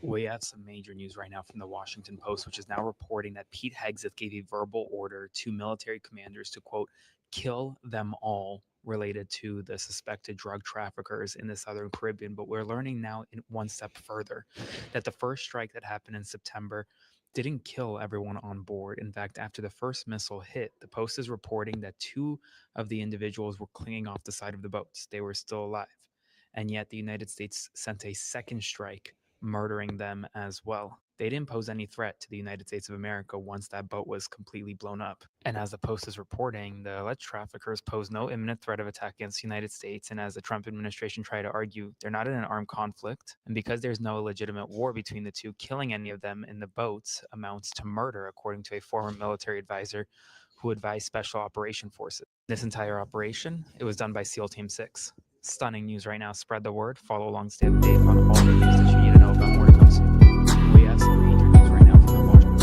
We have some major news right now from the Washington Post, which is now reporting that Pete Hegseth gave a verbal order to military commanders to, quote, kill them all related to the suspected drug traffickers in the Southern Caribbean. But we're learning now in one step further that the first strike that happened in September didn't kill everyone on board. In fact, after the first missile hit, the Post is reporting that two of the individuals were clinging off the side of the boats. They were still alive. And yet the United States sent a second strike, murdering them as well. They didn't pose any threat to the United States of America once that boat was completely blown up. And as the Post is reporting, the alleged traffickers pose no imminent threat of attack against the United States. And as the Trump administration tried to argue, they're not in an armed conflict. And because there's no legitimate war between the two, killing any of them in the boats amounts to murder, according to a former military advisor who advised Special Operation Forces. This entire operation, it was done by SEAL Team 6. Stunning news right now. Spread the word. Follow along, stay up to date on all the news that you need to know about more to come soon. We have some major news right now from the Washington.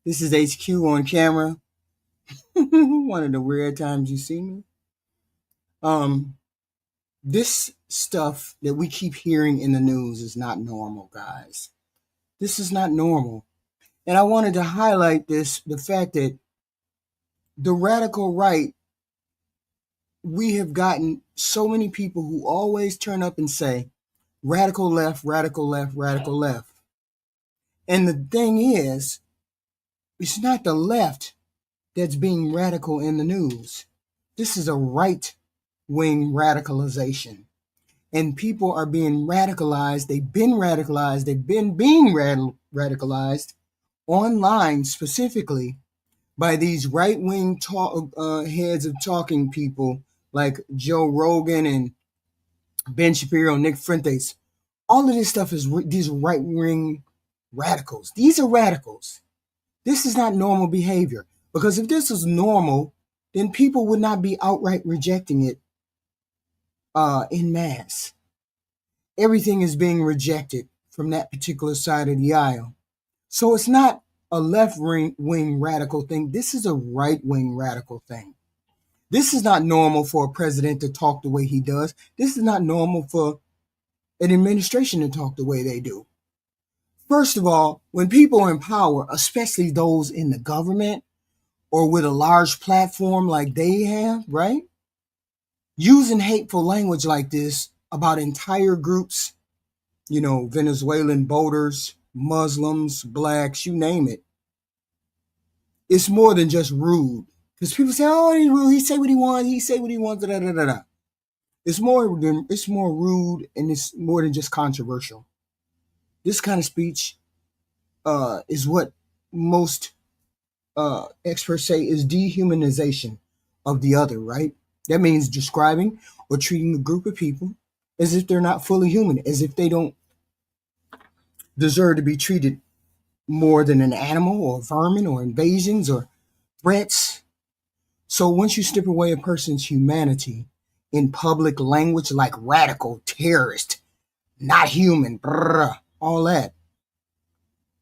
This is HQ on camera. One of the rare times you see me. Um, this stuff that we keep hearing in the news is not normal, guys. This is not normal. And I wanted to highlight the fact that the radical right, we have gotten so many people who always turn up and say, radical left, radical left, radical left. And the thing is, it's not the left that's being radical in the news. This is a right wing radicalization. And people are being radicalized. They've been radicalized. They've been being radicalized online specifically by these right wing heads of talking people like Joe Rogan and Ben Shapiro, Nick Fuentes. All of this stuff is these right wing radicals. These are radicals. This is not normal behavior. Because if this was normal, then people would not be outright rejecting it in mass. Everything is being rejected from that particular side of the aisle. So it's not a left wing radical thing. This is a right wing radical thing. This is not normal for a president to talk the way he does. This is not normal for an administration to talk the way they do. First of all, when people are in power, especially those in the government or with a large platform like they have, right? Using hateful language like this about entire groups, Venezuelan voters, Muslims, blacks, you name it. It's more than just rude. Because people say, oh, he's rude. He say what he wants. He say what he wants. Da, da, da, da. It's more rude, and it's more than just controversial. This kind of speech is what most experts say is dehumanization of the other, right? That means describing or treating a group of people as if they're not fully human, as if they don't deserve to be treated more than an animal or vermin or invasions or threats. So once you strip away a person's humanity in public language like radical, terrorist, not human, all that,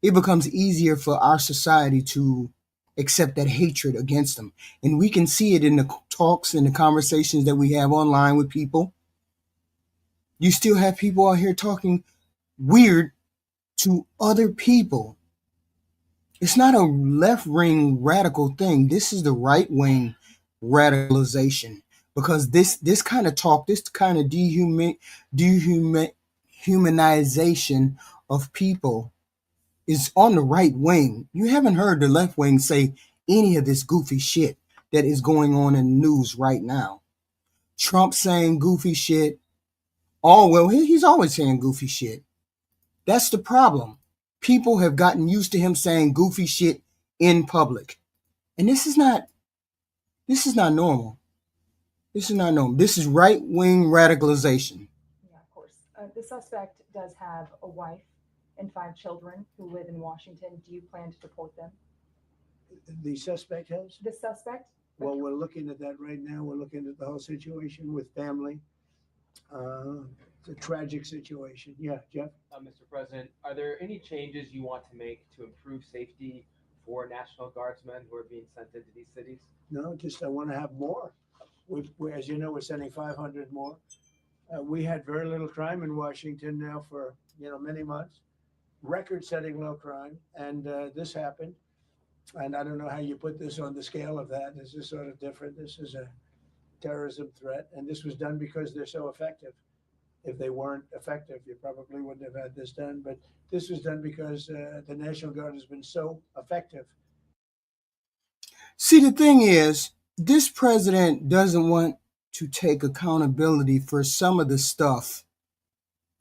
it becomes easier for our society to accept that hatred against them. And we can see it in the talks and the conversations that we have online with people. You still have people out here talking weird to other people. It's not a left wing radical thing. This is the right wing radicalization. Because this kind of talk, this kind of dehumanization of people is on the right wing. You haven't heard the left wing say any of this goofy shit that is going on in the news right now. Trump saying goofy shit. Oh, well, he's always saying goofy shit. That's the problem. People have gotten used to him saying goofy shit in public. And this is not normal. This is not normal. This is right wing radicalization. Yeah, of course. The suspect does have a wife and 5 children who live in Washington. Do you plan to deport them? The suspect has? The suspect? Well, we're looking at that right now. We're looking at the whole situation with family. It's a tragic situation. Yeah, Jeff? Mr. President, are there any changes you want to make to improve safety for National Guardsmen who are being sent into these cities? No, just I want to have more. As you know, we're sending 500 more. We had very little crime in Washington now for many months, record-setting low crime, and this happened. And I don't know how you put this on the scale of that. This is sort of different. This is a terrorism threat, and this was done because they're so effective. If they weren't effective, you probably wouldn't have had this done. But this was done because the National Guard has been so effective. See, the thing is, this president doesn't want to take accountability for some of the stuff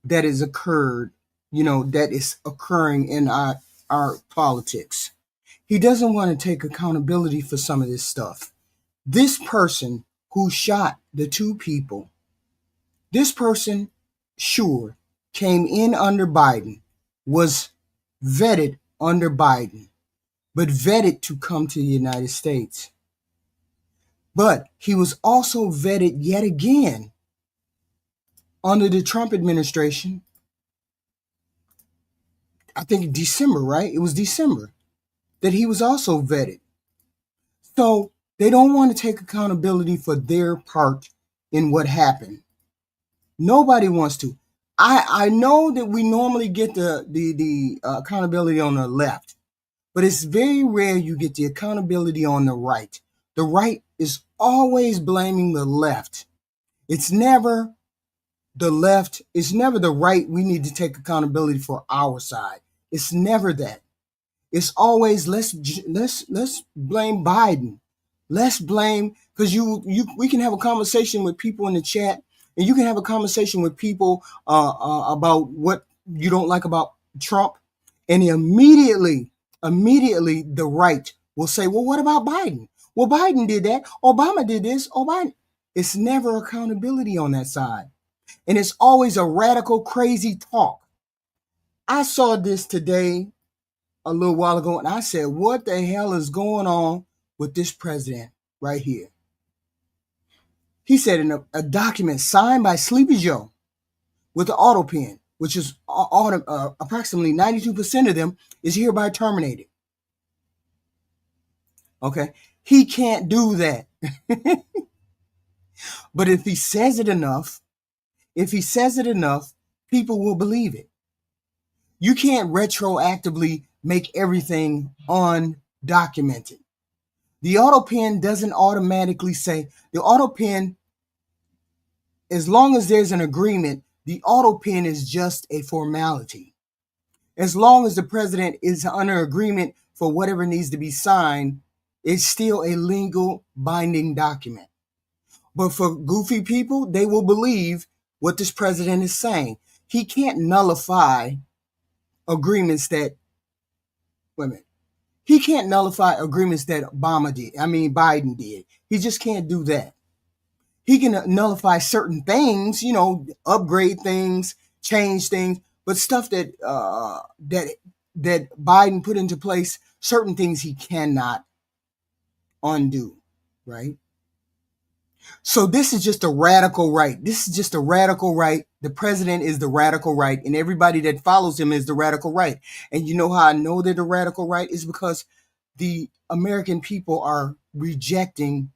that has occurred, that is occurring in our politics. He doesn't want to take accountability for some of this stuff. This person who shot the two people, this person, sure, came in under Biden, was vetted under Biden, but vetted to come to the United States. But he was also vetted yet again under the Trump administration. I think December, right? It was December that he was also vetted. So they don't want to take accountability for their part in what happened. Nobody wants to. I know that we normally get the accountability on the left, but it's very rare you get the accountability on the right. The right is always blaming the left. It's never the left. It's never the right. We need to take accountability for our side. It's never that. It's always let's blame Biden. Let's blame, because we can have a conversation with people in the chat, and you can have a conversation with people about what you don't like about Trump, and immediately the right will say, well, what about Biden? Well, Biden did that. Obama did this. Oh, Biden. It's never accountability on that side. And it's always a radical, crazy talk. I saw this today a little while ago, and I said, what the hell is going on with this president right here? He said in a document signed by Sleepy Joe with the auto pen, which is approximately 92% of them is hereby terminated. Okay. He can't do that. But if he says it enough, people will believe it. You can't retroactively make everything undocumented. The auto pen doesn't automatically say, the auto pen, as long as there's an agreement, the auto pen is just a formality. As long as the president is under agreement for whatever needs to be signed, it's still a legal binding document. But for goofy people, they will believe what this president is saying. He can't nullify agreements that, he can't nullify agreements that Biden did. He just can't do that. He can nullify certain things, upgrade things, change things, but stuff that Biden put into place, certain things he cannot undo, right? So this is just a radical right. The president is the radical right, and everybody that follows him is the radical right. And you know how I know they're the radical right is because the American people are rejecting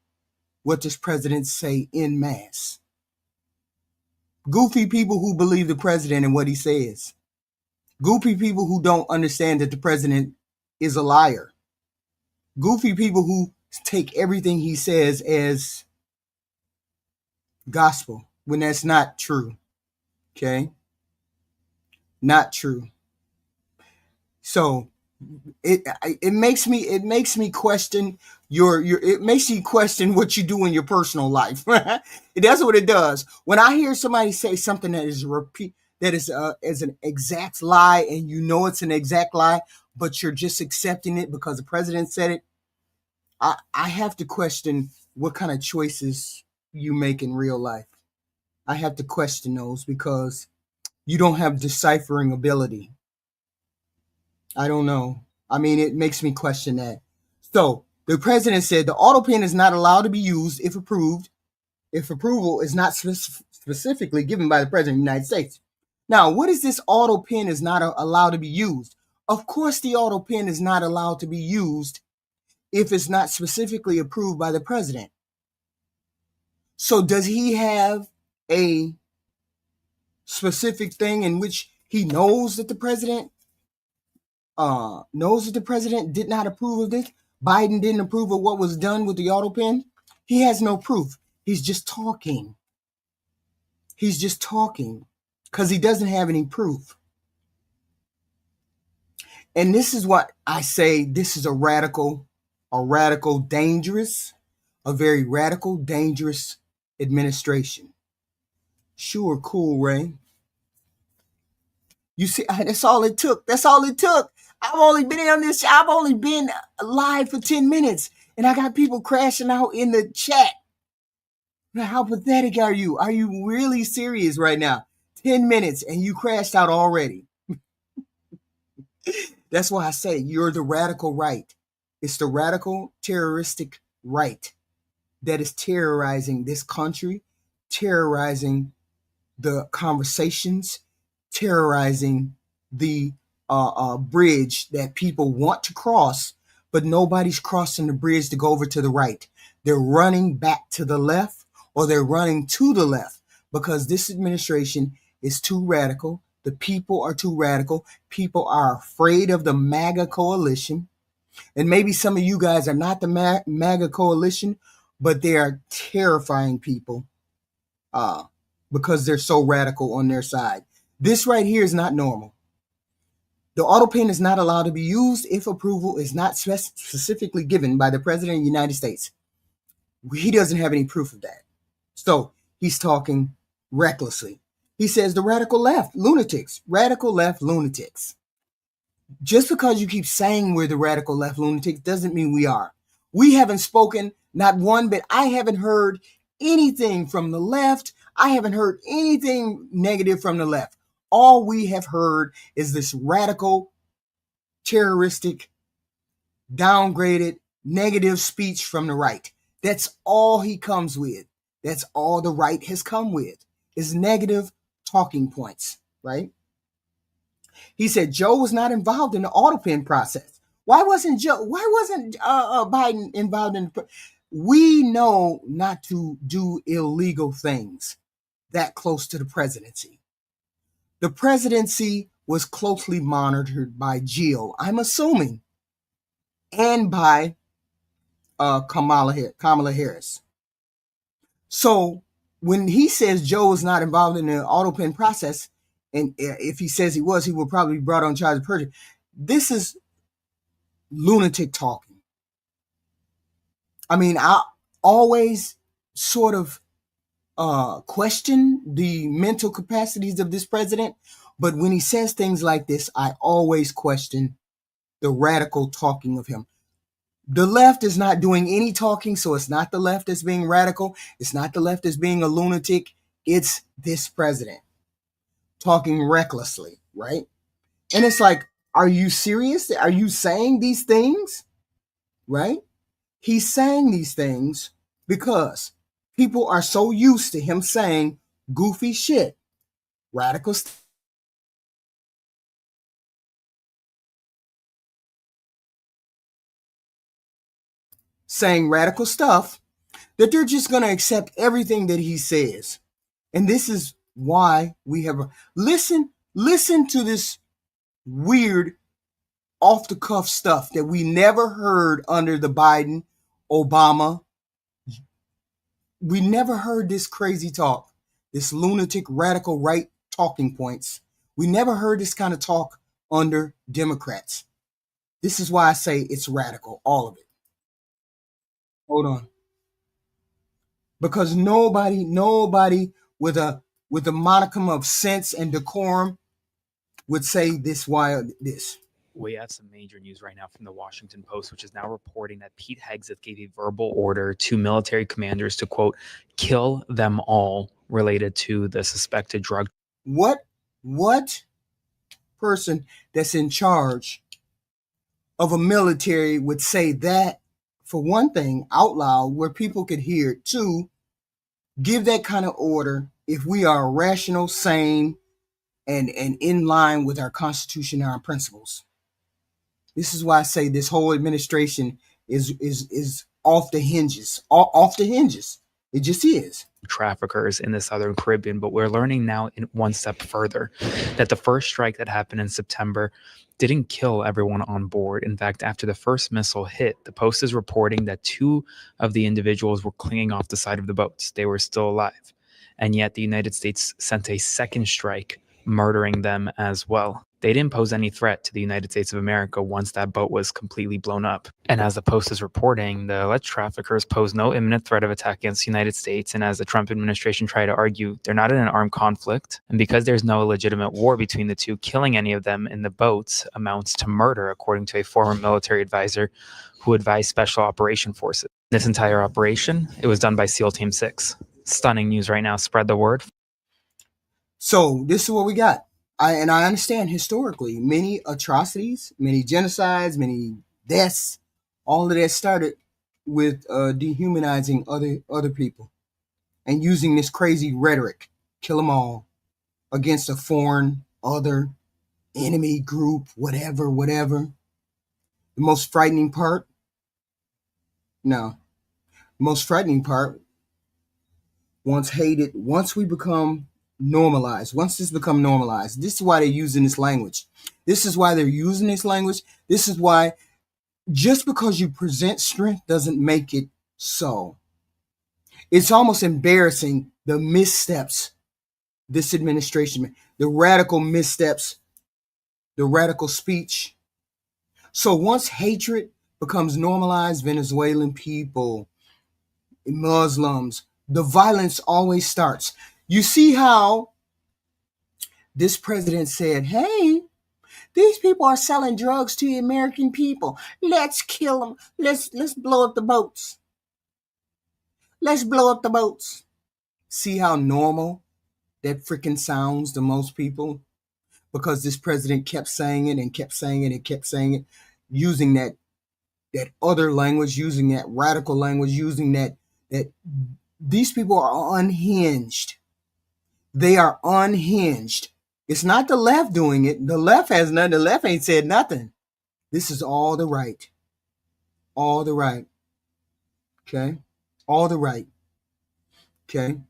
what this president say en masse. Goofy people who believe the president and what he says. Goofy people who don't understand that the president is a liar. Goofy people who take everything he says as gospel when that's not true. Okay? Not true. So it makes me question it makes you question what you do in your personal life. That's what it does. When I hear somebody say something that is as an exact lie, and it's an exact lie, but you're just accepting it because the president said it, I have to question what kind of choices you make in real life. I have to question those because you don't have deciphering ability. I don't know. It makes me question that. So the president said the auto pen is not allowed to be used if approval is not specifically given by the President of the United States. Now, what is this auto pen is not allowed to be used? Of course, the auto pen is not allowed to be used if it's not specifically approved by the president. So does he have a specific thing in which he knows that the president did not approve of this? Biden didn't approve of what was done with the auto pen? He has no proof. He's just talking. He's just talking because he doesn't have any proof. And this is what I say, this is a very radical, dangerous administration. Sure, cool, Ray. You see, that's all it took. I've only been live for 10 minutes and I got people crashing out in the chat. Now, how pathetic are you? Are you really serious right now? 10 minutes and you crashed out already. That's why I say you're the radical right. It's the radical terroristic right that is terrorizing this country, terrorizing the conversations, terrorizing the bridge that people want to cross, but nobody's crossing the bridge to go over to the right. They're running back to the left or they're running to the left because this administration is too radical. The people are too radical. People are afraid of the MAGA coalition. And maybe some of you guys are not the MAGA coalition, but they are terrifying people because they're so radical on their side. This right here is not normal. The auto pen is not allowed to be used if approval is not specifically given by the President of the United States. He doesn't have any proof of that. So he's talking recklessly. He says the radical left lunatics. Just because you keep saying we're the radical left lunatics doesn't mean we are. We haven't spoken, not one bit. I haven't heard anything from the left. I haven't heard anything negative from the left. All we have heard is this radical, terroristic, downgraded, negative speech from the right. That's all he comes with. That's all the right has come with, is negative talking points, right? He said Joe was not involved in the auto pen process. Why wasn't Biden involved in the We know not to do illegal things that close to the presidency. The presidency was closely monitored by Jill, I'm assuming, and by Kamala Harris. So when he says Joe was not involved in the auto pen process, and if he says he was, he will probably be brought on charge of perjury. This is lunatic talking. I mean, I always sort of question the mental capacities of this president, but when he says things like this, I always question the radical talking of him. The left is not doing any talking, so it's not the left that's being radical. It's not the left that's being a lunatic. It's this president talking recklessly, right? And it's like, are you serious? Are you saying these things? Right? He's saying these things because people are so used to him saying goofy shit, radical stuff. Saying radical stuff that they're just going to accept everything that he says. And this is why we have listen to this weird off the cuff stuff that we never heard under the Biden, Obama. We never heard this crazy talk, this lunatic radical right talking points. We never heard this kind of talk under Democrats. This is why I say it's radical, all of it. Hold on. Because nobody with a modicum of sense and decorum would say this. We have some major news right now from the Washington Post, which is now reporting that Pete Hegseth gave a verbal order to military commanders to, quote, kill them all related to the suspected drug. What person that's in charge of a military would say that, for one thing, out loud where people could hear it? Two, give that kind of order if we are rational, sane, and in line with our Constitution and our principles. This is why I say this whole administration is off the hinges, off the hinges. It just is. Traffickers in the Southern Caribbean, but we're learning now in one step further that the first strike that happened in September didn't kill everyone on board. In fact, after the first missile hit, the Post is reporting that 2 of the individuals were clinging off the side of the boats. They were still alive. And yet the United States sent a second strike, murdering them as well. They didn't pose any threat to the United States of America once that boat was completely blown up. And as the Post is reporting, the alleged traffickers pose no imminent threat of attack against the United States. And as the Trump administration tried to argue, they're not in an armed conflict. And because there's no legitimate war between the two, killing any of them in the boats amounts to murder, according to a former military advisor who advised Special Operation Forces. This entire operation, it was done by SEAL Team 6. Stunning news right now. Spread the word. So this is what we got. I understand historically many atrocities, many genocides, many deaths, all of that started with dehumanizing other people and using this crazy rhetoric, kill them all, against a foreign, other, enemy group, whatever. The most frightening part, once we become normalized, once this become normalized, this is why they're using this language. This is why just because you present strength doesn't make it so. It's almost embarrassing the missteps this administration made, the radical missteps, the radical speech. So once hatred becomes normalized, Venezuelan people, Muslims, the violence always starts. You see how this president said, hey, these people are selling drugs to the American people. Let's kill them. Let's blow up the boats. Let's blow up the boats. See how normal that freaking sounds to most people? Because this president kept saying it and kept saying it and kept saying it, using that other language, using that radical language, using that these people are unhinged. They are unhinged. It's not the left doing it. The left has nothing. The left ain't said nothing. This is all the right. All the right. Okay? All the right. Okay?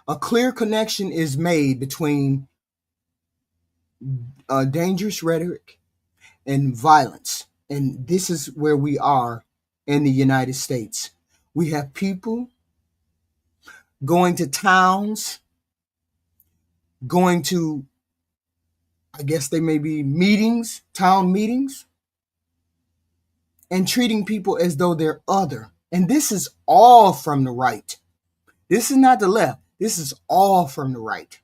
A clear connection is made between dangerous rhetoric and violence. And this is where we are in the United States. We have people going to towns, going to, I guess they may be meetings, town meetings, and treating people as though they're other. And this is all from the right. This is not the left. This is all from the right.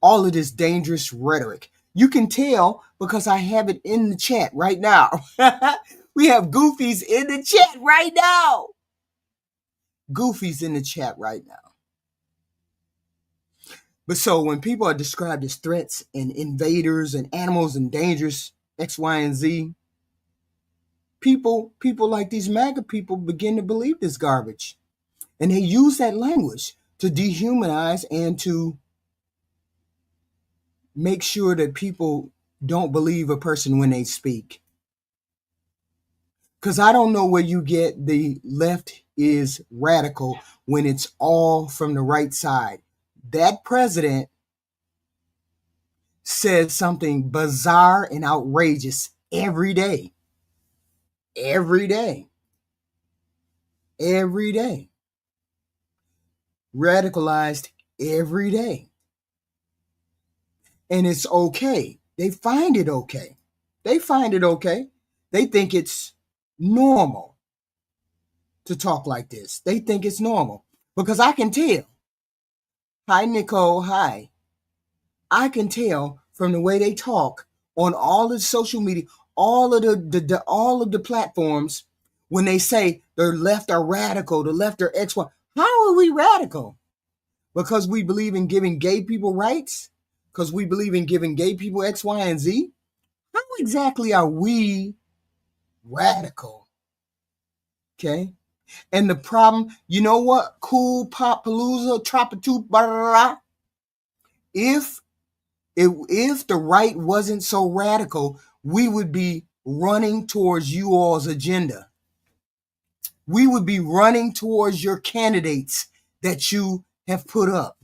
All of this dangerous rhetoric. You can tell because I have it in the chat right now. We have goofies in the chat right now. Goofies in the chat right now. But so when people are described as threats and invaders and animals and dangerous X, Y, and Z, people like these MAGA people begin to believe this garbage. And they use that language to dehumanize and to make sure that people don't believe a person when they speak. Because I don't know where you get the left is radical when it's all from the right side. That president says something bizarre and outrageous every day. Every day. Every day. Radicalized every day. And it's okay. They find it okay. They find it okay. They think it's normal to talk like this. They think it's normal. Because I can tell. Hi, Nicole. Hi. I can tell from the way they talk on all of the social media, all of the platforms, when they say the left are radical, the left are X, Y. How are we radical? Because we believe in giving gay people rights? Because we believe in giving gay people X, Y, and Z? How exactly are we radical? Okay? And the problem, you know what? Cool Pop Palooza, Tropatu, blah, blah, blah. If the right wasn't so radical, we would be running towards you all's agenda. We would be running towards your candidates that you have put up.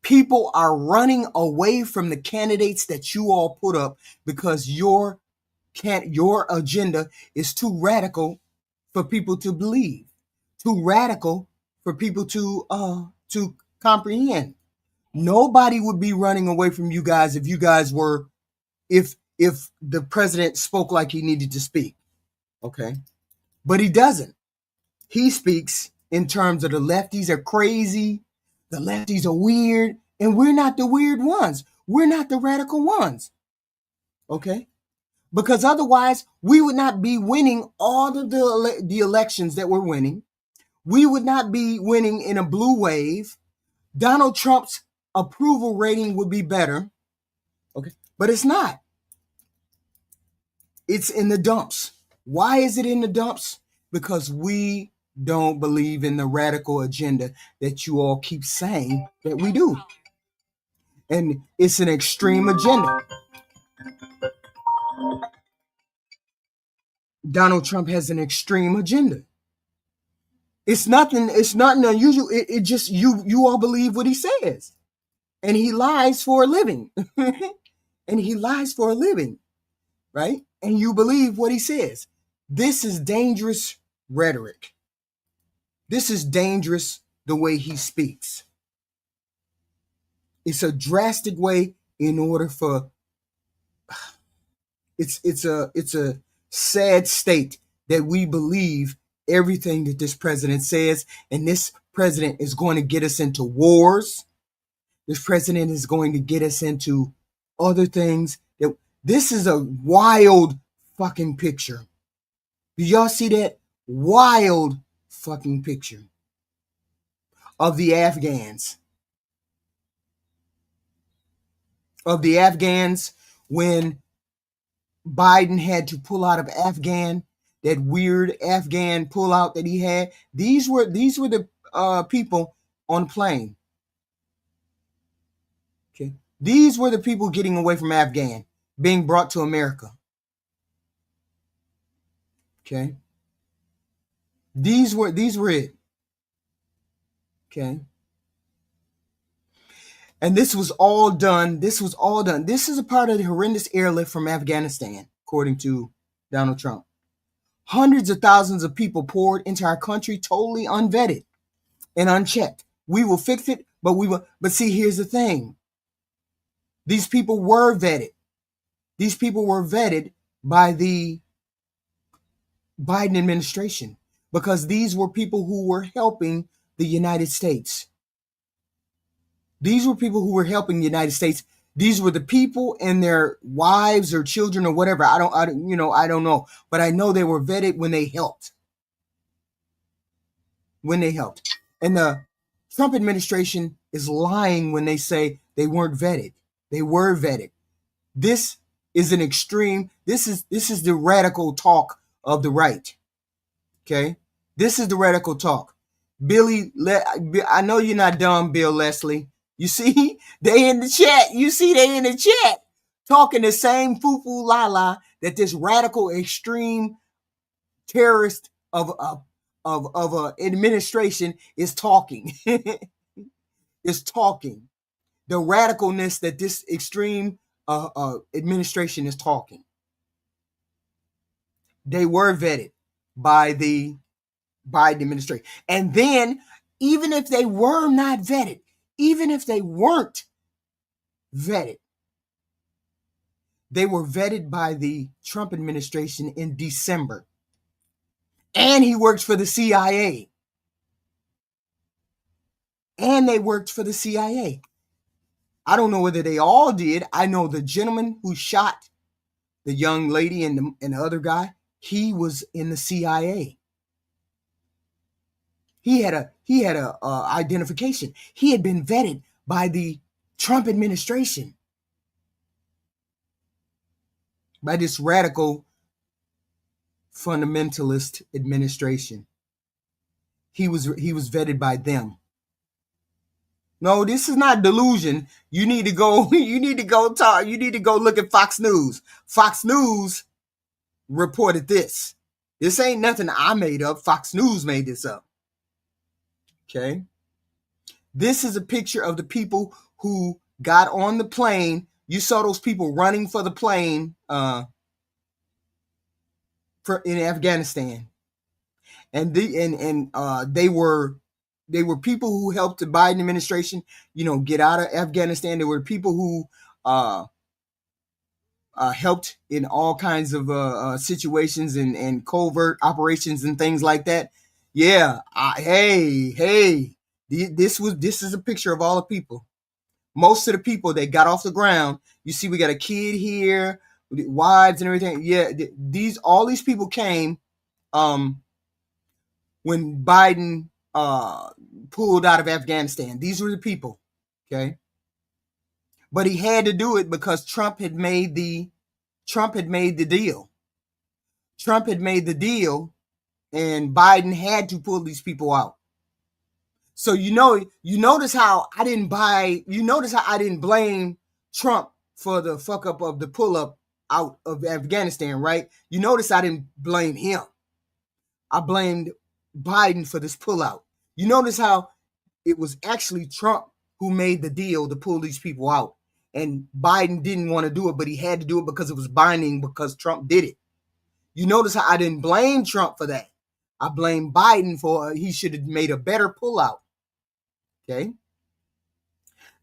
People are running away from the candidates that you all put up because your agenda is too radical for people to believe, too radical for people to comprehend. Nobody would be running away from you guys if you guys were, if the president spoke like he needed to speak. Okay. But he doesn't. He speaks in terms of the lefties are crazy, the lefties are weird, and we're not the weird ones. We're not the radical ones. Okay? Because otherwise, we would not be winning all of the elections that we're winning. We would not be winning in a blue wave. Donald Trump's approval rating would be better. Okay? But it's not. It's in the dumps. Why is it in the dumps? Because we don't believe in the radical agenda that you all keep saying that we do. And it's an extreme agenda. Donald Trump has an extreme agenda. It's nothing unusual. It just you all believe what he says. And he lies for a living. And he lies for a living. Right? And you believe what he says. This is dangerous rhetoric. This is dangerous the way he speaks. It's a drastic way in order for it's a sad state that we believe everything that this president says, and this president is going to get us into wars. This president is going to get us into other things. This is a wild fucking picture. Do y'all see that? Wild fucking picture of the Afghans. Of the Afghans when Biden had to pull out of Afghan, that weird Afghan pullout that he had. These were the people on the plane. Okay. These were the people getting away from Afghan, being brought to America. Okay. These were it. Okay. And this was all done. This is a part of the horrendous airlift from Afghanistan, according to Donald Trump. Hundreds of thousands of people poured into our country, totally unvetted and unchecked. We will fix it, but see, here's the thing. These people were vetted. These people were vetted by the Biden administration because these were people who were helping the United States. These were people who were helping the United States. These were the people and their wives or children or whatever. I don't know. But I know they were vetted when they helped. When they helped. And the Trump administration is lying when they say they weren't vetted. They were vetted. This is an extreme. This is the radical talk of the right. Okay? This is the radical talk. Billy, I know you're not dumb, Bill Leslie. You see, they in the chat. You see, they in the chat talking the same foo-foo la-la that this radical extreme terrorist of a administration is talking. Is talking. The radicalness that this extreme administration is talking. They were vetted by the Biden administration. And then, even if they were not vetted, even if they weren't vetted, they were vetted by the Trump administration in December. And he works for the CIA. And they worked for the CIA. I don't know whether they all did. I know the gentleman who shot the young lady and the other guy, he was in the CIA. He had a identification. He had been vetted by the Trump administration, by this radical fundamentalist administration. He was vetted by them. No, this is not delusion. You need to go. You need to go talk. You need to go look at Fox News. Fox News reported this. This ain't nothing I made up. Fox News made this up. Okay. This is a picture of the people who got on the plane. You saw those people running for the plane in Afghanistan, and they were people who helped the Biden administration, get out of Afghanistan. There were people who helped in all kinds of situations and covert operations and things like that. Yeah, hey, this is a picture of all the people. Most of the people that got off the ground, you see, we got a kid here, wives and everything. Yeah, all these people came when Biden pulled out of Afghanistan. These were the people, okay? But he had to do it because Trump had made the deal. Trump had made the deal, and Biden had to pull these people out. So you notice how I didn't blame Trump for the fuck up of the pull up out of Afghanistan, right? You notice I didn't blame him. I blamed Biden for this pullout. You notice how it was actually Trump who made the deal to pull these people out. And Biden didn't want to do it, but he had to do it because it was binding because Trump did it. You notice how I didn't blame Trump for that. I blame Biden for he should have made a better pullout. Okay.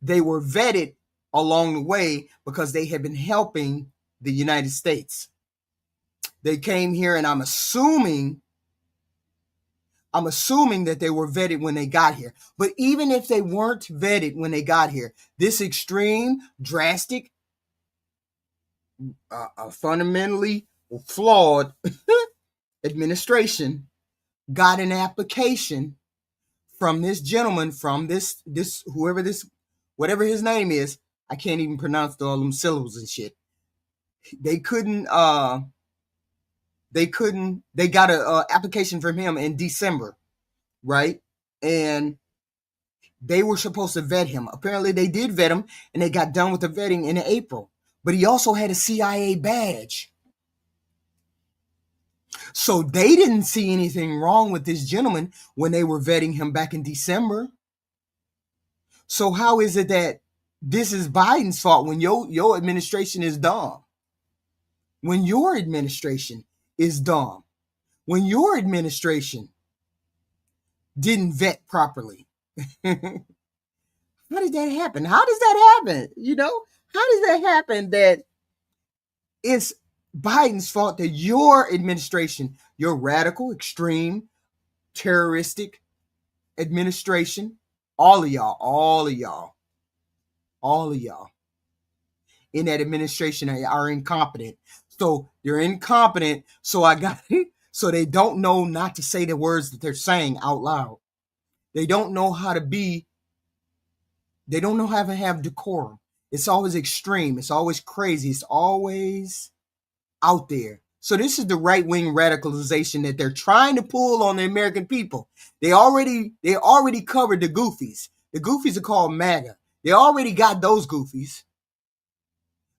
They were vetted along the way because they had been helping the United States. They came here, and I'm assuming that they were vetted when they got here. But even if they weren't vetted when they got here, this extreme, drastic, fundamentally flawed administration got an application from this gentleman, from this whatever his name is. I can't even pronounce all them syllables and shit. They got an application from him in December, right? And they were supposed to vet him. Apparently they did vet him, and they got done with the vetting in April. But he also had a CIA badge. So they didn't see anything wrong with this gentleman when they were vetting him back in December. So how is it that this is Biden's fault when your administration is dumb? When your administration is dumb. When your administration didn't vet properly. How did that happen? How does that happen? How does that happen that it's Biden's fault that your administration, your radical, extreme, terroristic administration, all of y'all in that administration are incompetent. So they're incompetent. So so they don't know not to say the words that they're saying out loud. They don't know how to have decorum. It's always extreme. It's always crazy. It's always out there. So this is the right-wing radicalization that they're trying to pull on the American people. They already covered the goofies. The goofies are called MAGA. They already got those goofies.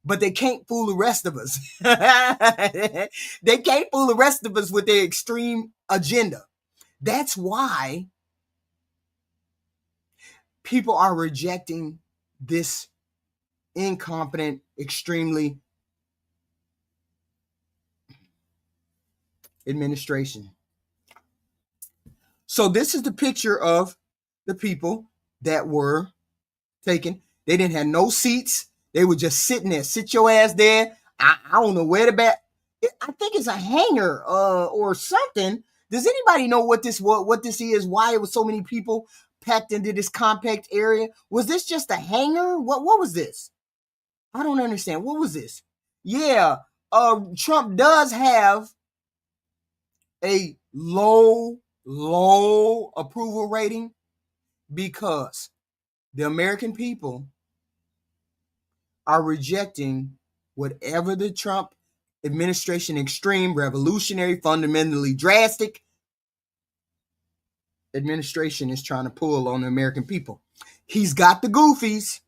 But they can't fool the rest of us. They can't fool the rest of us with their extreme agenda. That's why people are rejecting this incompetent, extremely administration. So this is the picture of the people that were taken. They didn't have no seats. They were just sitting there. Sit your ass there. I don't know where the back. I think it's a hangar or something. Does anybody know what this is? Why it was so many people packed into this compact area? Was this just a hangar? What was this? I don't understand. What was this? Yeah, Trump does have a low approval rating because the American people are rejecting whatever the Trump administration extreme, revolutionary, fundamentally drastic administration is trying to pull on the American people. He's got the goofies.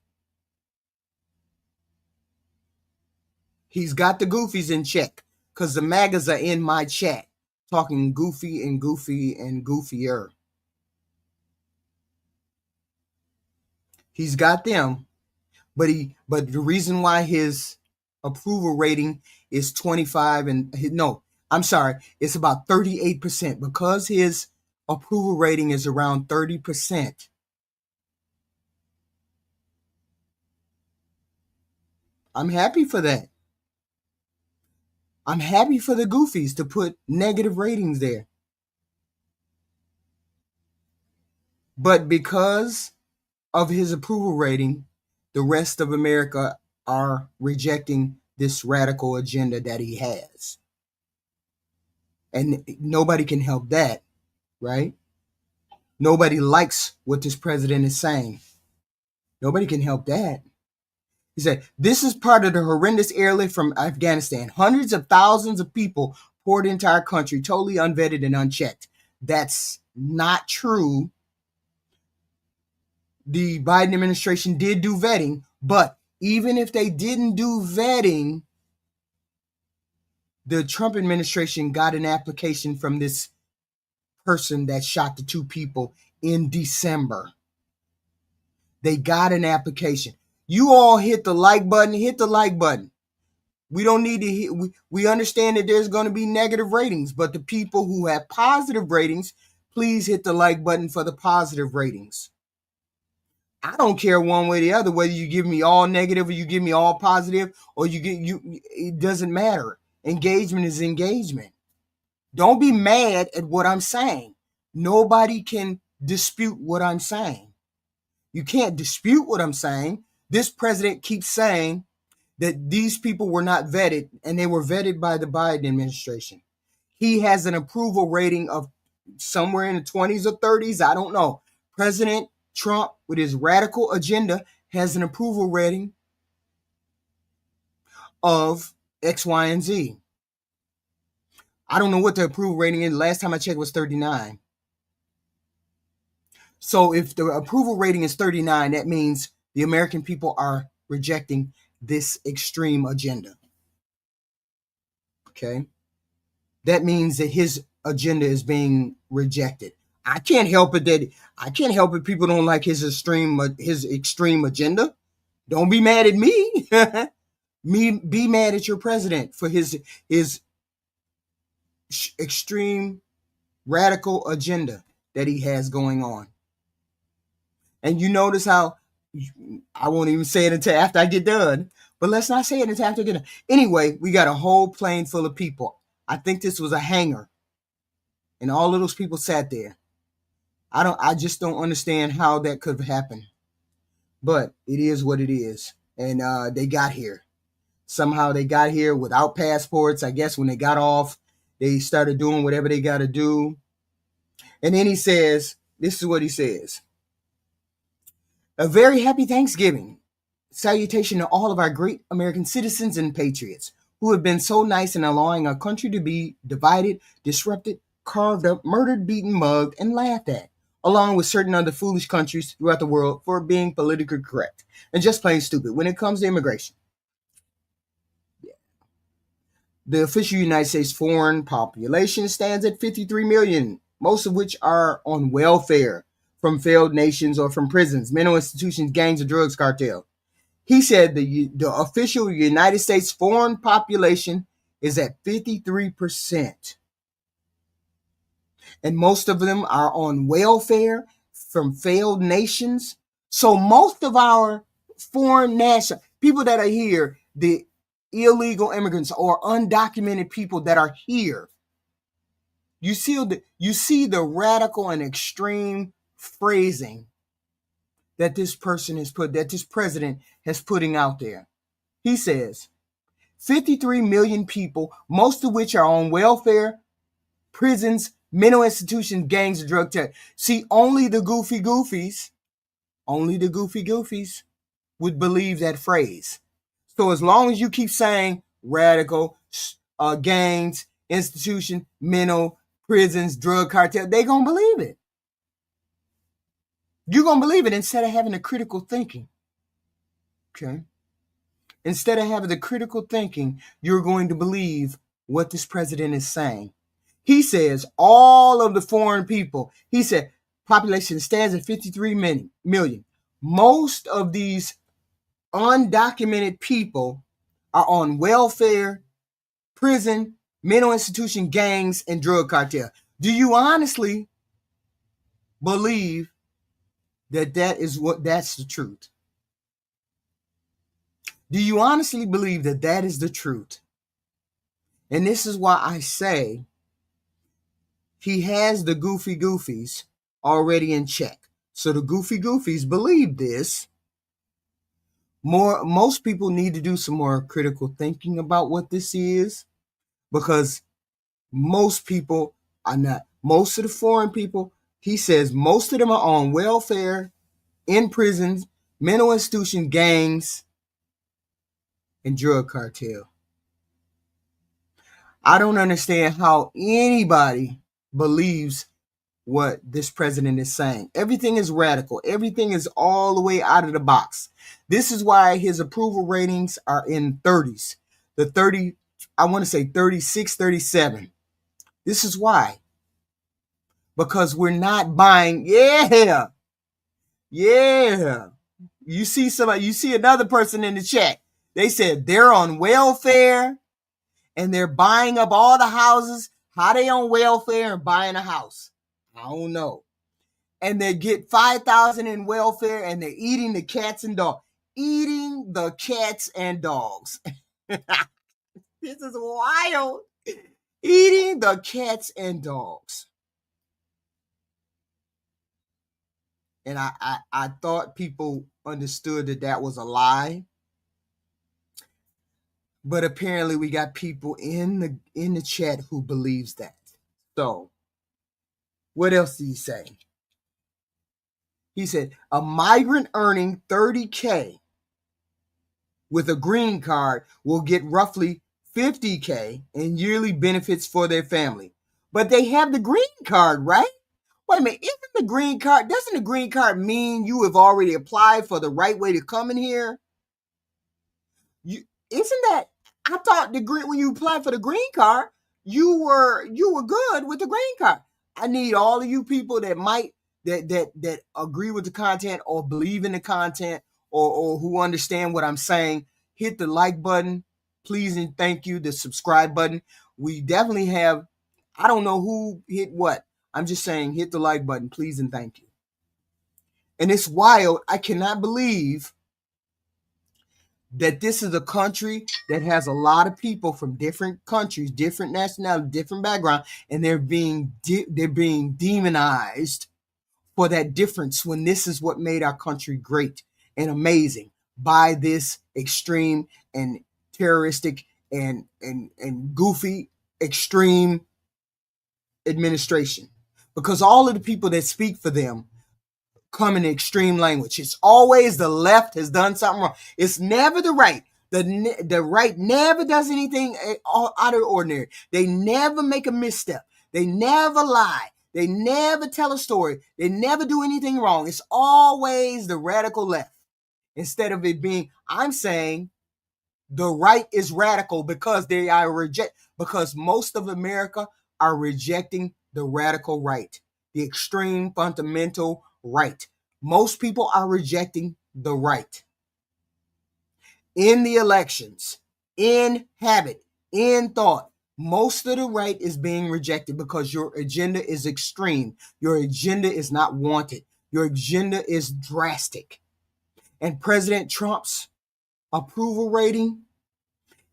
He's got the goofies in check because the MAGAs are in my chat talking goofy and goofy and goofier. He's got them, but the reason why his approval rating is 25 and no, I'm sorry, it's about 38% because his approval rating is around 30%. I'm happy for that. I'm happy for the goofies to put negative ratings there. But because of his approval rating, the rest of America are rejecting this radical agenda that he has. And nobody can help that, right? Nobody likes what this president is saying. Nobody can help that. He said, this is part of the horrendous airlift from Afghanistan. Hundreds of thousands of people poured into our country, totally unvetted and unchecked. That's not true. The Biden administration did do vetting, but even if they didn't do vetting, the Trump administration got an application from this person that shot the two people in December. They got an application. You all hit the like button, hit the like button. We don't need to hit, we understand that there's going to be negative ratings, but the people who have positive ratings, please hit the like button for the positive ratings. I don't care one way or the other, whether you give me all negative or you give me all positive, or it doesn't matter. Engagement is engagement. Don't be mad at what I'm saying. Nobody can dispute what I'm saying. You can't dispute what I'm saying. This president keeps saying that these people were not vetted, and they were vetted by the Biden administration. He has an approval rating of somewhere in the 20s or 30s. I don't know. President Trump, with his radical agenda, has an approval rating of X, Y, and Z. I don't know what the approval rating is. Last time I checked was 39. So if the approval rating is 39, that means the American people are rejecting this extreme agenda. Okay? That means that his agenda is being rejected. I can't help it people don't like his extreme agenda. Don't be mad at me. Be mad at your president for his extreme radical agenda that he has going on. And you notice how I won't even say it until after I get done, but let's not say it until after I get done. Anyway, we got a whole plane full of people. I think this was a hangar, and all of those people sat there. I just don't understand how that could have happened, but it is what it is. And they got here. Somehow they got here without passports. I guess when they got off, they started doing whatever they got to do. And then he says, this is what he says. A very happy Thanksgiving. Salutation to all of our great American citizens and patriots who have been so nice in allowing our country to be divided, disrupted, carved up, murdered, beaten, mugged, and laughed at, along with certain other foolish countries throughout the world for being politically correct and just plain stupid when it comes to immigration. Yeah. The official United States foreign population stands at 53 million, most of which are on welfare from failed nations or from prisons, mental institutions, gangs, or drugs cartel. He said the official United States foreign population is at 53%. And most of them are on welfare from failed nations. So most of our foreign national people that are here, the illegal immigrants or undocumented people that are here, you see the radical and extreme phrasing that this president has putting out there. He says 53 million people, most of which are on welfare, prisons, mental institutions, gangs, and drug tech. See, only the goofy goofies would believe that phrase. So as long as you keep saying radical, gangs, institution, mental, prisons, drug cartel. They gonna believe it. You're gonna believe it instead of having the critical thinking. Okay. Instead of having the critical thinking, you're going to believe what this president is saying. He says all of the foreign people, he said population stands at 53 million. Most of these undocumented people are on welfare, prison, mental institution, gangs, and drug cartel. Do you honestly believe that that's the truth? Do you honestly believe that that is the truth? And this is why I say he has the goofy goofies already in check. So the goofy goofies believe this. Most people need to do some more critical thinking about what this is, because most people are not. Most of the foreign people, he says, most of them are on welfare, in prisons, mental institution, gangs, and drug cartel. I don't understand how anybody believes what this president is saying. Everything is radical. Everything is all the way out of the box. This is why his approval ratings are in 30s. The 30, I want to say 36, 37. This is why. Because we're not buying. Yeah. You see somebody, you see another person in the chat. They said they're on welfare and they're buying up all the houses. How they on welfare and buying a house? I don't know. And they get 5,000 in welfare and they're eating the cats and dogs. Eating the cats and dogs. This is wild. Eating the cats and dogs. And I thought people understood that that was a lie. But apparently we got people in the chat who believes that. So, what else did he say? He said, a migrant earning $30K with a green card will get roughly $50K in yearly benefits for their family. But they have the green card, right? Wait a minute, doesn't the green card mean you have already applied for the right way to come in here? Isn't that, I thought when you applied for the green card, you were good with the green card. I need all of you people that might that agree with the content or believe in the content or who understand what I'm saying. Hit the like button, please, and thank you. The subscribe button. We definitely have, I don't know who hit what. I'm just saying, hit the like button, please, and thank you. And it's wild. I cannot believe that this is a country that has a lot of people from different countries, different nationalities, different background, and they're being demonized for that difference when this is what made our country great and amazing by this extreme and terroristic and goofy extreme administration. Because all of the people that speak for them come in extreme language. It's always the left has done something wrong. It's never the right. The right never does anything out of the ordinary. They never make a misstep. They never lie. They never tell a story. They never do anything wrong. It's always the radical left. Instead of it being, I'm saying the right is radical because because most of America are rejecting the radical right, the extreme fundamental right. Most people are rejecting the right. In the elections, in habit, in thought, most of the right is being rejected because your agenda is extreme. Your agenda is not wanted. Your agenda is drastic. And President Trump's approval rating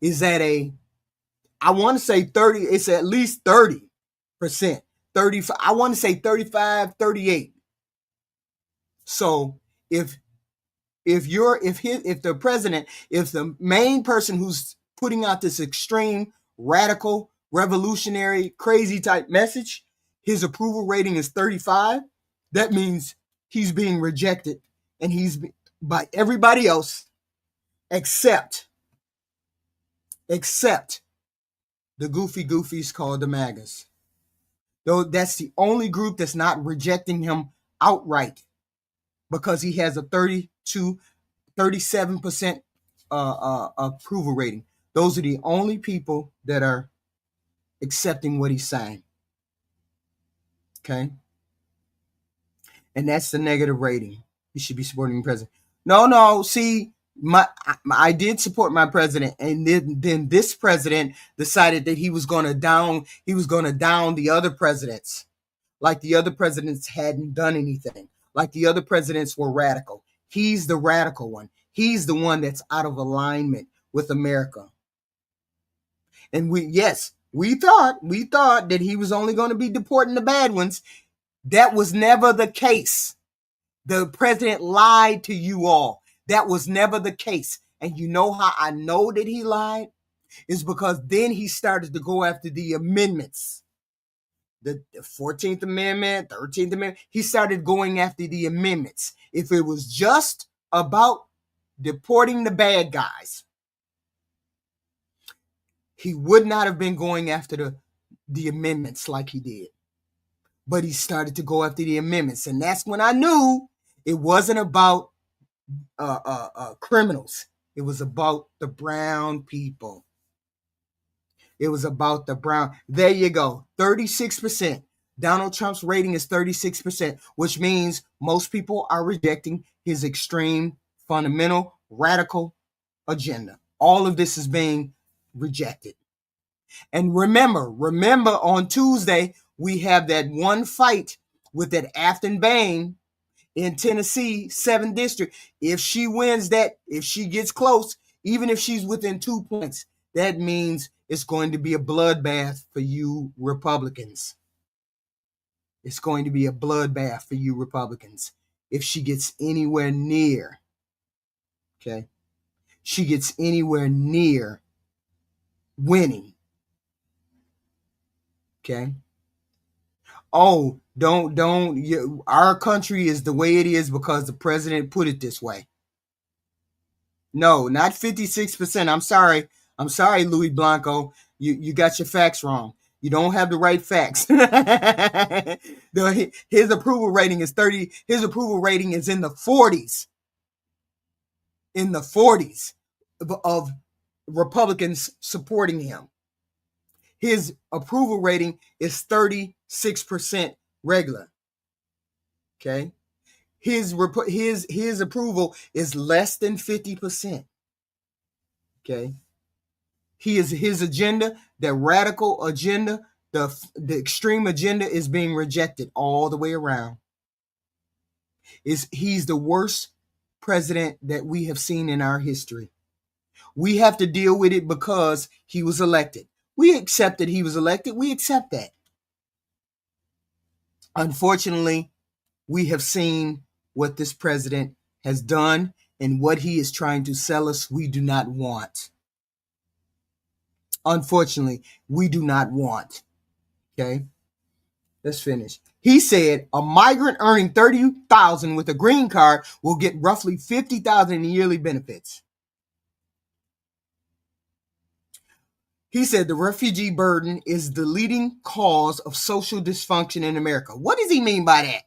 is at I want to say 30, it's at least 30%. 35, I want to say 35, 38. So if the main person who's putting out this extreme, radical, revolutionary, crazy type message, his approval rating is 35, that means he's being rejected and he's by everybody else except the goofy goofies called the MAGAs. Though that's the only group that's not rejecting him outright, because he has a 37% approval rating. Those are the only people that are accepting what he's saying. Okay? And that's the negative rating. He should be supporting the president. No, see, I did support my president, and then this president decided that he was going to down the other presidents, like the other presidents hadn't done anything, like the other presidents were radical. He's the radical one. He's the one that's out of alignment with America. And we thought that he was only going to be deporting the bad ones. That was never the case. The president lied to you all. That was never the case. And you know how I know that he lied? Is because then he started to go after the amendments. The 14th Amendment, 13th Amendment. He started going after the amendments. If it was just about deporting the bad guys, he would not have been going after the amendments like he did. But he started to go after the amendments. And that's when I knew it wasn't about criminals. It was about the brown people. It was about the brown. There you go. 36%. Donald Trump's rating is 36%, which means most people are rejecting his extreme, fundamental, radical agenda. All of this is being rejected. And remember on Tuesday, we have that one fight with that Afton Bain in Tennessee, 7th district. If she wins that, if she gets close, even if she's within 2 points, that means it's going to be a bloodbath for you Republicans. It's going to be a bloodbath for you Republicans if she gets anywhere near. Okay? She gets anywhere near winning. Okay? Oh, our country is the way it is because the president put it this way. No, not 56%. I'm sorry, Louis Blanco. You got your facts wrong. You don't have the right facts. His approval rating is 30. His approval rating is in the 40s. In the 40s of Republicans supporting him. His approval rating is 36% regular. Okay? His approval is less than 50%. Okay? His agenda, the radical agenda, the extreme agenda is being rejected all the way around. He's the worst president that we have seen in our history. We have to deal with it because he was elected. We accept that he was elected. We accept that. Unfortunately, we have seen what this president has done and what he is trying to sell us. We do not want. Unfortunately, we do not want. Okay, let's finish. He said a migrant earning $30,000 with a green card will get roughly $50,000 in yearly benefits. He said the refugee burden is the leading cause of social dysfunction in America. What does he mean by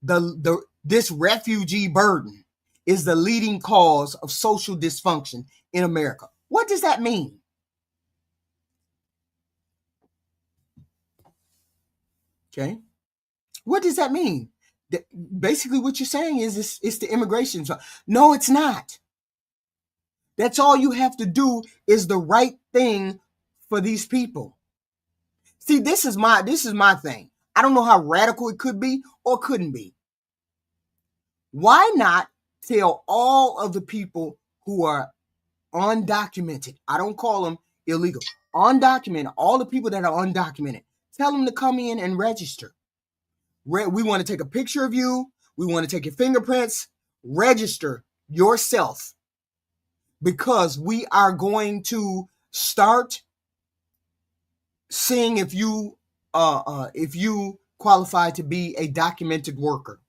that? This refugee burden is the leading cause of social dysfunction in America. What does that mean? Okay. What does that mean? Basically, what you're saying is it's the immigration. No, it's not. That's all you have to do is the right thing for these people. See, this is my thing. I don't know how radical it could be or couldn't be. Why not tell all of the people who are undocumented? I don't call them illegal. Undocumented, all the people that are undocumented. Tell them to come in and register. We want to take a picture of you. We want to take your fingerprints. Register yourself. Because we are going to start seeing if you qualify to be a documented worker,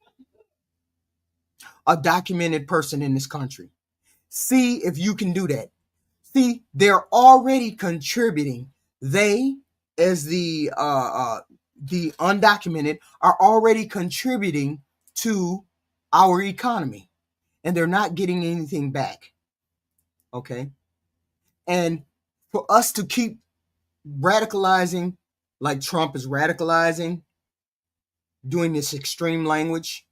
a documented person in this country. See if you can do that. See, they're already contributing they, as the undocumented, are already contributing to our economy, and they're not getting anything back. Okay, and for us to keep radicalizing like Trump is radicalizing, doing this extreme language,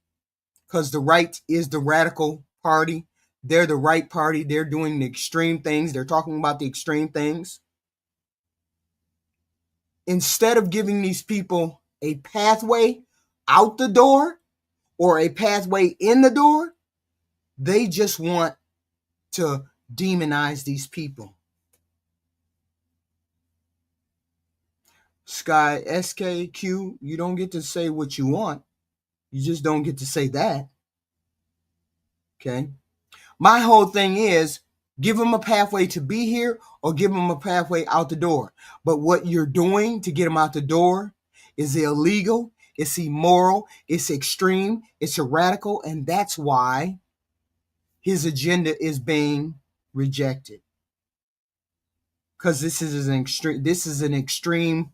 because the right is the radical party. They're the right party. They're doing the extreme things. They're talking about the extreme things. Instead of giving these people a pathway out the door or a pathway in the door, they just want to demonize these people. Sky SKQ, you don't get to say what you want. You just don't get to say that. Okay? My whole thing is give them a pathway to be here or give them a pathway out the door. But what you're doing to get them out the door is illegal, it's immoral, it's extreme, it's radical, and that's why his agenda is being rejected. Because this is an extreme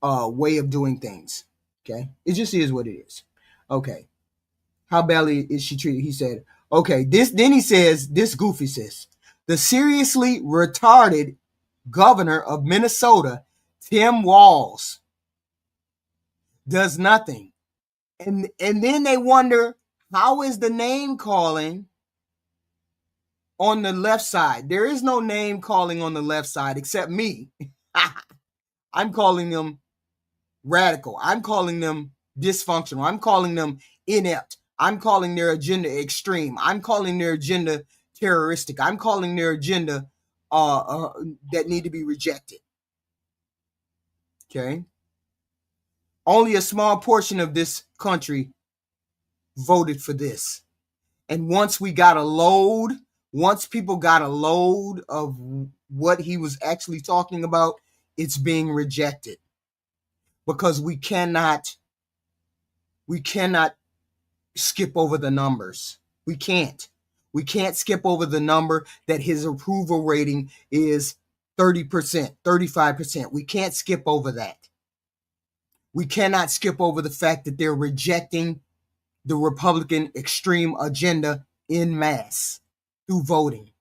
way of doing things. Okay? It just is what it is. Okay. How badly is she treated? He said, okay, then he says, this goofy says, the seriously retarded governor of Minnesota, Tim Walz, does nothing. And then they wonder, how is the name calling on the left side? There is no name calling on the left side except me. I'm calling them radical. I'm calling them dysfunctional. I'm calling them inept. I'm calling their agenda extreme. I'm calling their agenda terroristic. I'm calling their agenda that need to be rejected. Okay? Only a small portion of this country voted for this. And once people got a load of what he was actually talking about, it's being rejected. Because we cannot skip over the numbers. We can't skip over the number that his approval rating is 30%, 35%. We can't skip over that. We cannot skip over the fact that they're rejecting the Republican extreme agenda en masse through voting.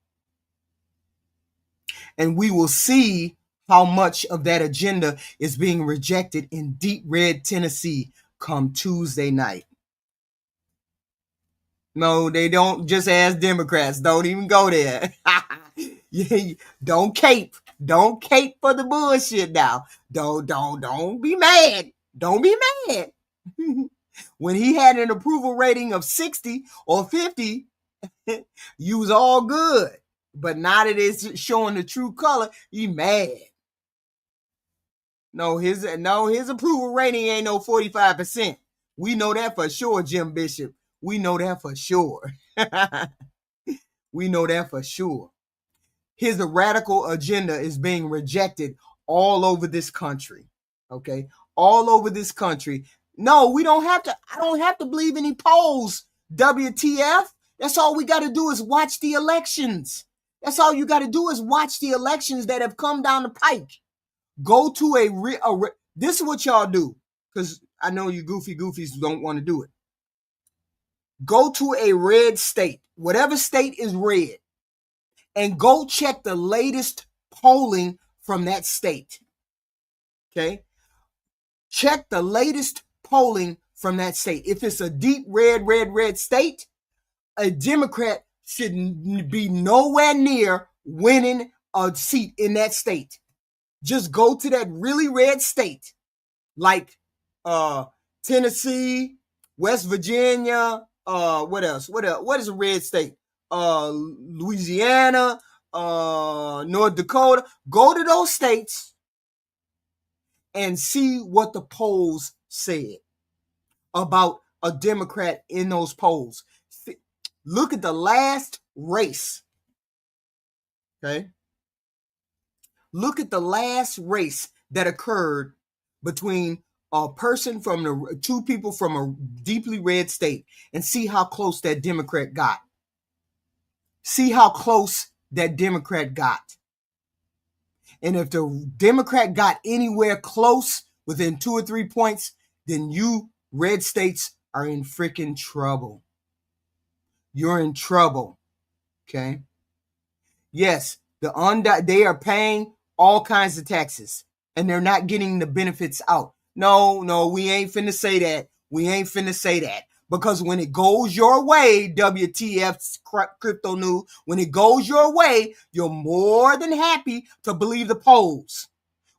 And we will see how much of that agenda is being rejected in deep red Tennessee come Tuesday night. No, they don't. Just ask Democrats. Don't even go there. Don't cape. Don't cape for the bullshit now. Don't be mad. Don't be mad. When he had an approval rating of 60 or 50, you was all good. But now that it's showing the true color, you mad. No, his approval rating ain't no 45%. We know that for sure, Jim Bishop. We know that for sure. We know that for sure. His radical agenda is being rejected all over this country. Okay? All over this country. No, we don't have to. I don't have to believe any polls. WTF? That's all we got to do is watch the elections. That's all you got to do is watch the elections that have come down the pike. Go to this is what y'all do, because I know you goofy goofies don't want to do it. Go to a red state, whatever state is red, and go check the latest polling from that state. Okay? Check the latest polling from that state. If it's a deep red state, a Democrat should be nowhere near winning a seat in that state. Just go to that really red state, like Tennessee, West Virginia, what else? What is a red state? Louisiana, North Dakota. Go to those states and see what the polls said about a Democrat in those polls. Look at the last race. Okay? Look at the last race that occurred between two people from a deeply red state, and see how close that Democrat got. See how close that Democrat got. And if the Democrat got anywhere close within 2 or 3 points, then you red states are in freaking trouble. You're in trouble. Okay. Yes, they are paying all kinds of taxes and they're not getting the benefits out. No, we ain't finna say that. We ain't finna say that. Because when it goes your way, WTF crypto news, when it goes your way, you're more than happy to believe the polls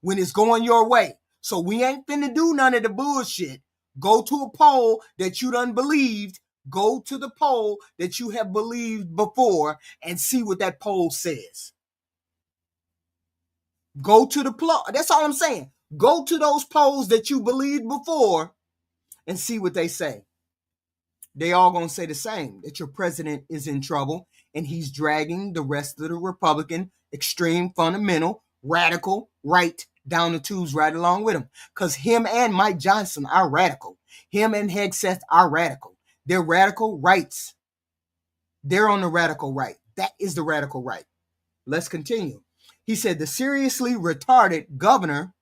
when it's going your way. So we ain't finna do none of the bullshit. Go to a poll that you done believed. Go to the poll that you have believed before and see what that poll says. Go to the poll. That's all I'm saying. Go to those polls that you believed before and see what they say. They all gonna say the same, that your president is in trouble and he's dragging the rest of the Republican extreme fundamental radical right down the tubes right along with him. Because him and Mike Johnson are radical. Him and Hegseth are radical. They're radical rights. They're on the radical right. That is the radical right. Let's continue. He said the seriously retarded governor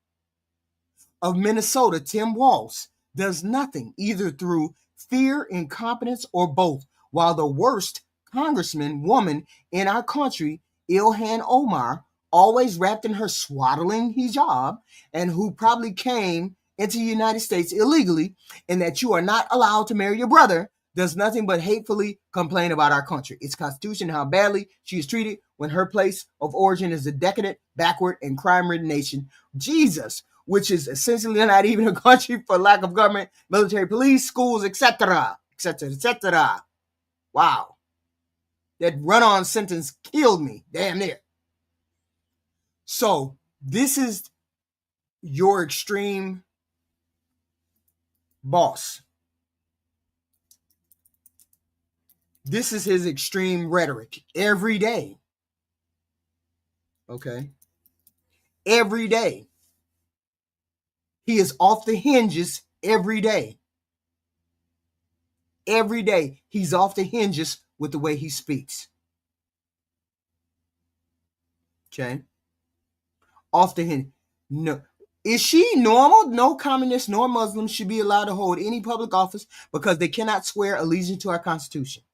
of Minnesota, Tim Walz, does nothing either through fear, incompetence, or both, while the worst congressman woman in our country, Ilhan Omar, always wrapped in her swaddling hijab, and who probably came into the United States illegally, and that you are not allowed to marry your brother, does nothing but hatefully complain about our country, its constitution, and how badly she is treated when her place of origin is a decadent, backward, and crime-ridden nation. Jesus, which is essentially not even a country for lack of government, military, police, schools, etc., etc., etc. Wow. That run-on sentence killed me. Damn near. So this is your extreme boss. This is his extreme rhetoric every day. Okay? Every day. He is off the hinges every day. Every day he's off the hinges with the way he speaks. Okay? Off the hinge. No. Is she normal? No communist nor Muslim should be allowed to hold any public office because they cannot swear allegiance to our Constitution.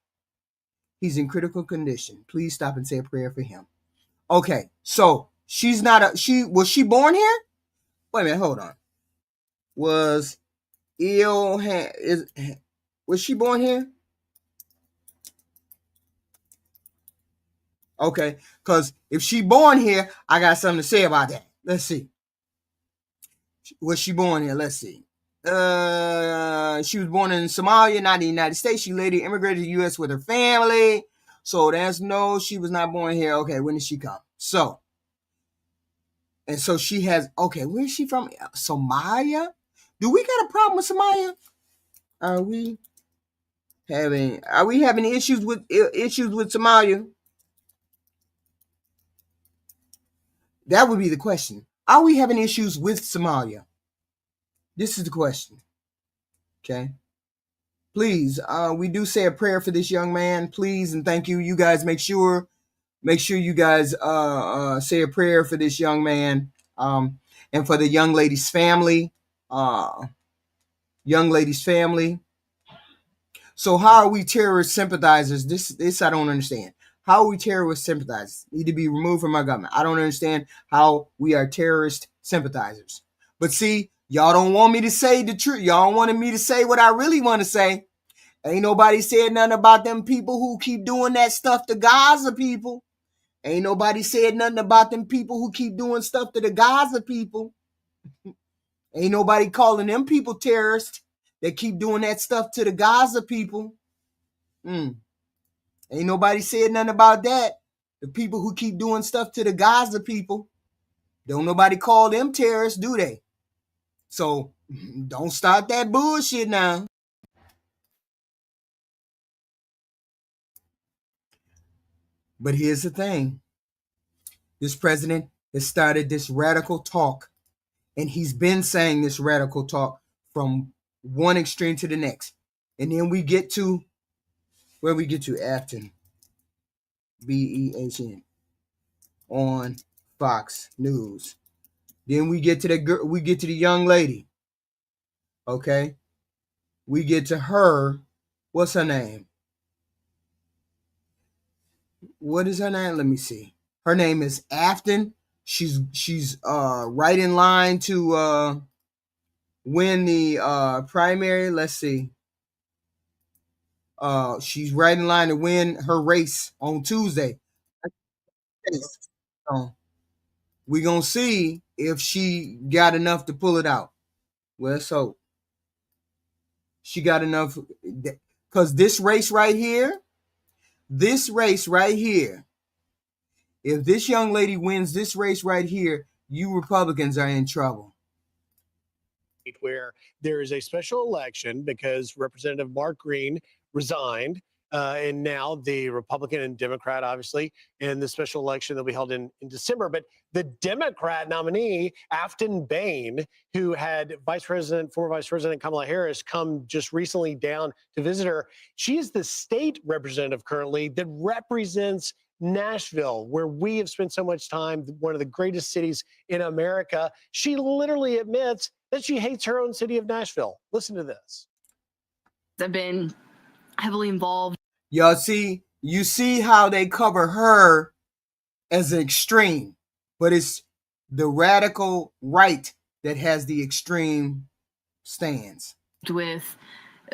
He's in critical condition. Please stop and say a prayer for him. Okay, so she's not a was she born here? Wait a minute, hold on. Was she born here? Okay, because if she born here, I got something to say about that. Let's see. Was she born here? Let's see. She was born in Somalia, not in the United States. She later immigrated to the U.S. with her family. So that's no, she was not born here. Okay, when did she come? So she has, okay, where is she from? Somalia? Do we got a problem with Somalia? Are we having issues with Somalia? That would be the question. Are we having issues with Somalia? This is the question. Okay. Please, we do say a prayer for this young man, please, and thank you. You guys make sure you guys say a prayer for this young man, and for the young lady's family. So how are we terrorist sympathizers? This I don't understand. How are we terrorist sympathizers? Need to be removed from our government. I don't understand how we are terrorist sympathizers. But see, y'all don't want me to say the truth. Y'all wanted me to say what I really want to say. Ain't nobody said nothing about them people who keep doing that stuff to Gaza people. Ain't nobody said nothing about them people who keep doing stuff to the Gaza people. Ain't nobody calling them people terrorists that keep doing that stuff to the Gaza people. Ain't nobody said nothing about that. The people who keep doing stuff to the Gaza people. Don't nobody call them terrorists, do they? So don't start that bullshit now. But here's the thing. This president has started this radical talk, and he's been saying this radical talk from one extreme to the next. And then we get to where we get to Afton, BEHN, on Fox News. Then we get to the girl, we get to the young lady. Okay? We get to her. What's her name? What is her name? Let me see. Her name is Afton. She's right in line to win the primary. Let's see. She's right in line to win her race on Tuesday. So we're gonna see if she got enough to pull it out. Well, so she got enough because this race right here, if this young lady wins this race right here, you Republicans are in trouble. Where there is a special election because Representative Mark Green resigned, and now the Republican and Democrat, obviously, in the special election that'll be held in December. But the Democrat nominee, Afton Bain, who had former Vice President Kamala Harris come just recently down to visit her, she is the state representative currently that represents Nashville, where we have spent so much time, one of the greatest cities in America. She literally admits that she hates her own city of Nashville. Listen to this. I've been heavily involved. Y'all you see how they cover her as an extreme, but it's the radical right that has the extreme stands. With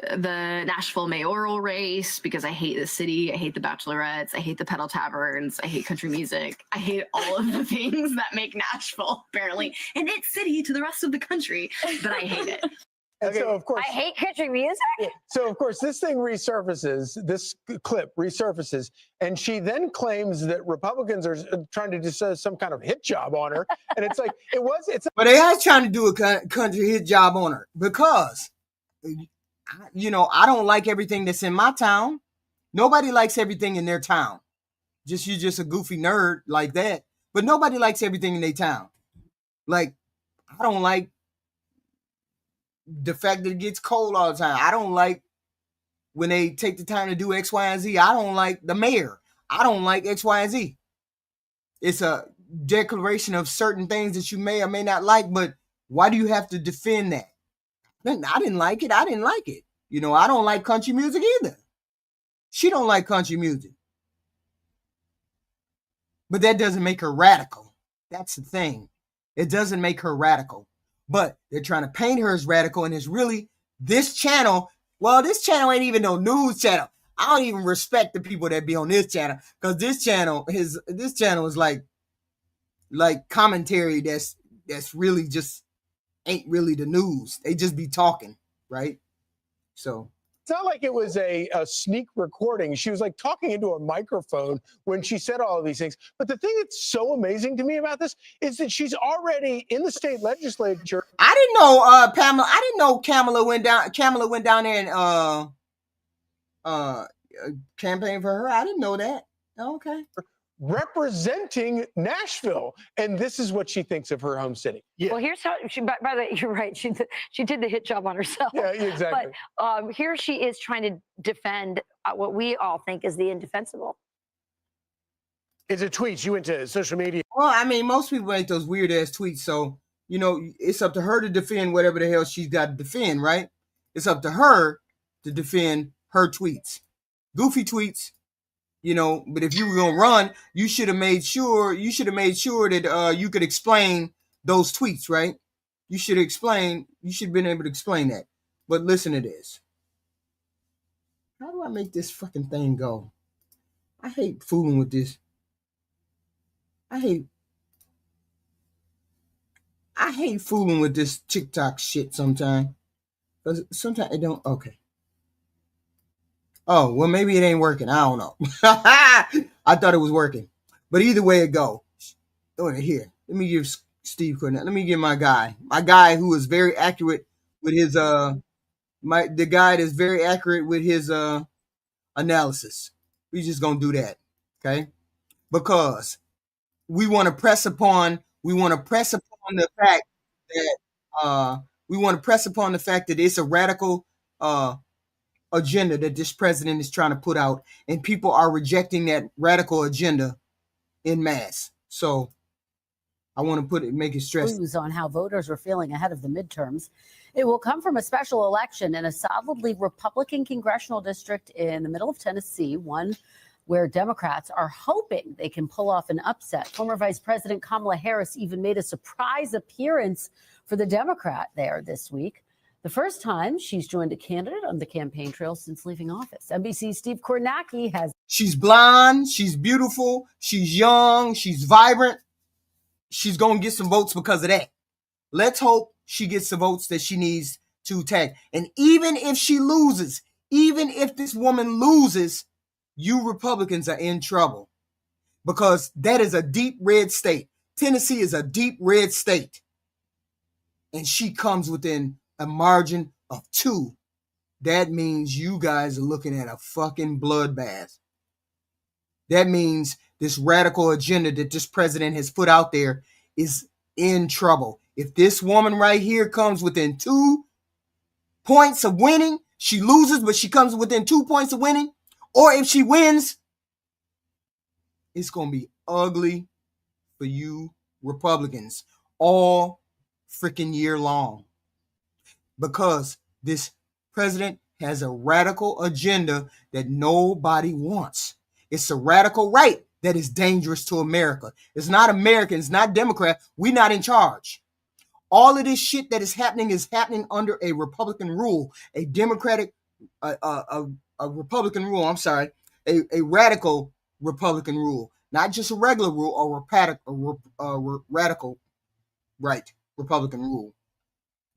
the Nashville mayoral race because I hate the city, I hate the bachelorettes, I hate the pedal taverns, I hate country music, I hate all of the things that make Nashville apparently an it city to the rest of the country, but I hate it. And so, of course, I hate country music. So, of course, this thing resurfaces, this clip resurfaces, and she then claims that Republicans are trying to do some kind of hit job on her. And it's like, But they are trying to do a country hit job on her because, I don't like everything that's in my town. Nobody likes everything in their town. You're just a goofy nerd like that. But nobody likes everything in their town. Like, I don't like the fact that it gets cold all the time. I don't like when they take the time to do X, Y, and Z. I don't like the mayor. I don't like X, Y, and Z. It's a declaration of certain things that you may or may not like, but why do you have to defend that? I didn't like it. I didn't like it. I don't like country music either. She don't like country music. But that doesn't make her radical. That's the thing. It doesn't make her radical. But they're trying to paint her as radical, and it's really this channel. Well, this channel ain't even no news channel. I don't even respect the people that be on this channel because this channel is like commentary that's really just ain't really the news. They just be talking, right? So it's not like it was a sneak recording. She was like talking into a microphone when she said all of these things. But the thing that's so amazing to me about this is that she's already in the state legislature. I didn't know Pamela. I didn't know Kamala went down there and campaign for her. I didn't know that. Okay. Representing Nashville, and this is what she thinks of her home city. Yeah. Well, here's how she. By the way, you're right. She did the hit job on herself. Yeah, exactly. But here she is trying to defend what we all think is the indefensible. It's a tweet. She went to social media. Well, I mean, most people make those weird ass tweets, so it's up to her to defend whatever the hell she's got to defend, right? It's up to her to defend her tweets, goofy tweets. But if you were gonna run, you should have made sure that you could explain those tweets, right? You should have been able to explain that. But listen to this. How do I make this fucking thing go? I hate fooling with this. I hate fooling with this TikTok shit sometimes. Because sometimes it don't. Okay. Oh, well, maybe it ain't working. I don't know. I thought it was working. But either way it go. Here, let me give Steve Cornett. Let me give my guy who is very accurate with his the guy that's very accurate with his analysis. We just gonna do that, okay? Because we want to press upon the fact that it's a radical agenda that this president is trying to put out, and people are rejecting that radical agenda in mass. So I want to make it stressed. Clues on how voters are feeling ahead of the midterms. It will come from a special election in a solidly Republican congressional district in the middle of Tennessee, one where Democrats are hoping they can pull off an upset. Former Vice President Kamala Harris even made a surprise appearance for the Democrat there this week. The first time she's joined a candidate on the campaign trail since leaving office. NBC's Steve Kornacki has. She's blonde, she's beautiful, she's young, she's vibrant. She's going to get some votes because of that. Let's hope she gets the votes that she needs to tag. And even if she loses, even if this woman loses, you Republicans are in trouble because that is a deep red state. Tennessee is a deep red state. And she comes within a margin of 2. That means you guys are looking at a fucking bloodbath. That means this radical agenda that this president has put out there is in trouble. If this woman right here comes within 2 points of winning, she loses, but she comes within 2 points of winning, or if she wins, it's going to be ugly for you Republicans all freaking year long. Because this president has a radical agenda that nobody wants. It's a radical right that is dangerous to America. It's not American. It's not Democrat. We're not in charge. All of this shit that is happening under a Republican rule, a Democratic, a Republican rule. I'm sorry, a radical Republican rule, not just a regular rule or radical right Republican rule.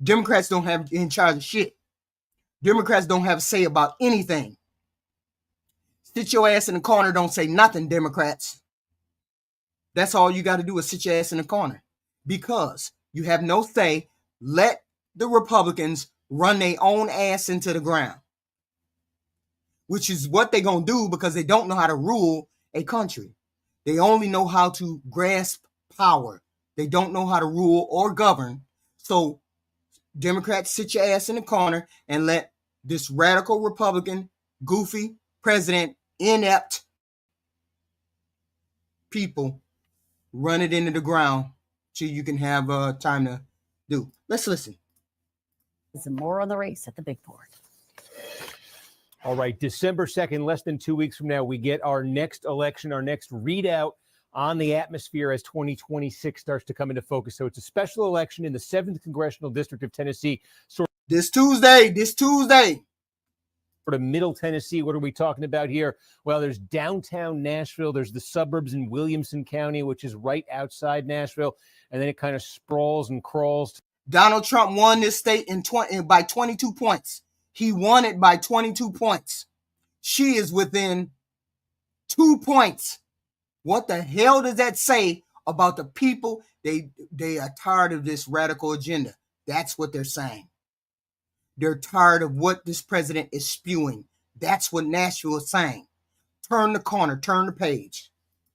Democrats don't have in charge of shit. Democrats don't have a say about anything. Sit your ass in the corner, don't say nothing, Democrats. That's all you got to do is sit your ass in the corner. Because you have no say, let the Republicans run their own ass into the ground. Which is what they're going to do because they don't know how to rule a country. They only know how to grasp power. They don't know how to rule or govern. So Democrats, sit your ass in the corner and let this radical Republican, goofy president, inept people run it into the ground so you can have time to do. Let's listen. Some more on the race at the big board. All right, December 2nd, less than 2 weeks from now, we get our next election, our next readout on the atmosphere as 2026 starts to come into focus. So it's a special election in the 7th Congressional District of Tennessee. This Tuesday. Sort of middle Tennessee. What are we talking about here? Well, there's downtown Nashville. There's the suburbs in Williamson County, which is right outside Nashville. And then it kind of sprawls and crawls. Donald Trump won this state by 22 points. He won it by 22 points. She is within 2 points. What the hell does that say about the people? They are tired of this radical agenda. That's what they're saying. They're tired of what this president is spewing. That's what Nashville is saying. Turn the corner, turn the page.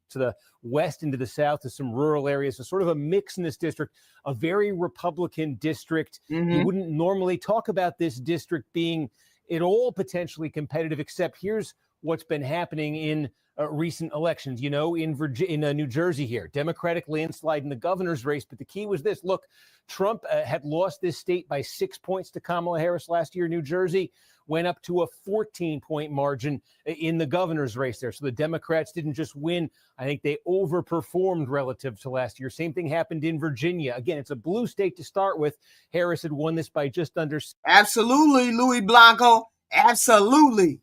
To the west and to the south to some rural areas. So sort of a mix in this district, a very Republican district. Mm-hmm. You wouldn't normally talk about this district being at all potentially competitive, except here's what's been happening in recent elections, in New Jersey here. Democratic landslide in the governor's race. But the key was this. Look, Trump had lost this state by 6 points to Kamala Harris last year. New Jersey went up to a 14-point margin in the governor's race there. So the Democrats didn't just win. I think they overperformed relative to last year. Same thing happened in Virginia. Again, it's a blue state to start with. Harris had won this by just under. Absolutely, Louis Blanco. Absolutely.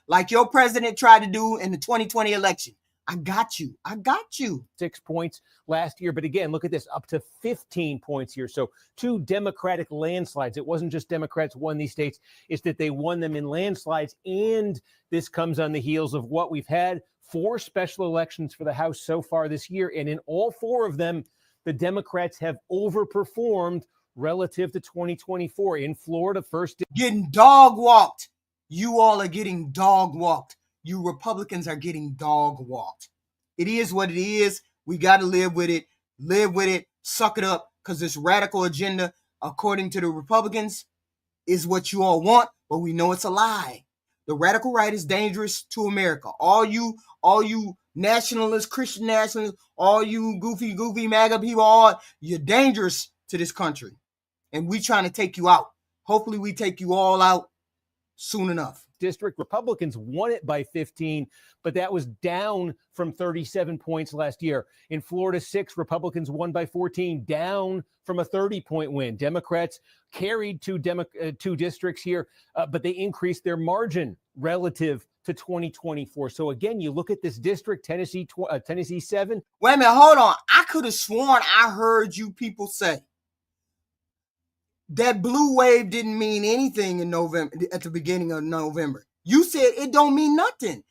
Like your president tried to do in the 2020 election. I got you. 6 points last year. But again, look at this, up to 15 points here. So 2 Democratic landslides. It wasn't just Democrats won these states. It's that they won them in landslides. And this comes on the heels of what we've had 4 special elections for the House so far this year. And in all 4 of them, the Democrats have overperformed relative to 2024. In Florida, first. Getting dog walked. You all are getting dog walked. You Republicans are getting dog walked. It is what it is. We got to live with it. Live with it. Suck it up. Because this radical agenda, according to the Republicans, is what you all want. But we know it's a lie. The radical right is dangerous to America. All you nationalists, Christian nationalists, all you goofy MAGA people, all you're dangerous to this country. And we trying to take you out. Hopefully we take you all out soon enough. District Republicans won it by 15, but that was down from 37 points last year. In Florida 6, Republicans won by 14, down from a 30-point win. Democrats carried two districts here, but they increased their margin relative to 2024. So again, you look at this district, Tennessee 7. Wait a minute, hold on. I could have sworn I heard you people say that blue wave didn't mean anything in November, at the beginning of November. You said it don't mean nothing.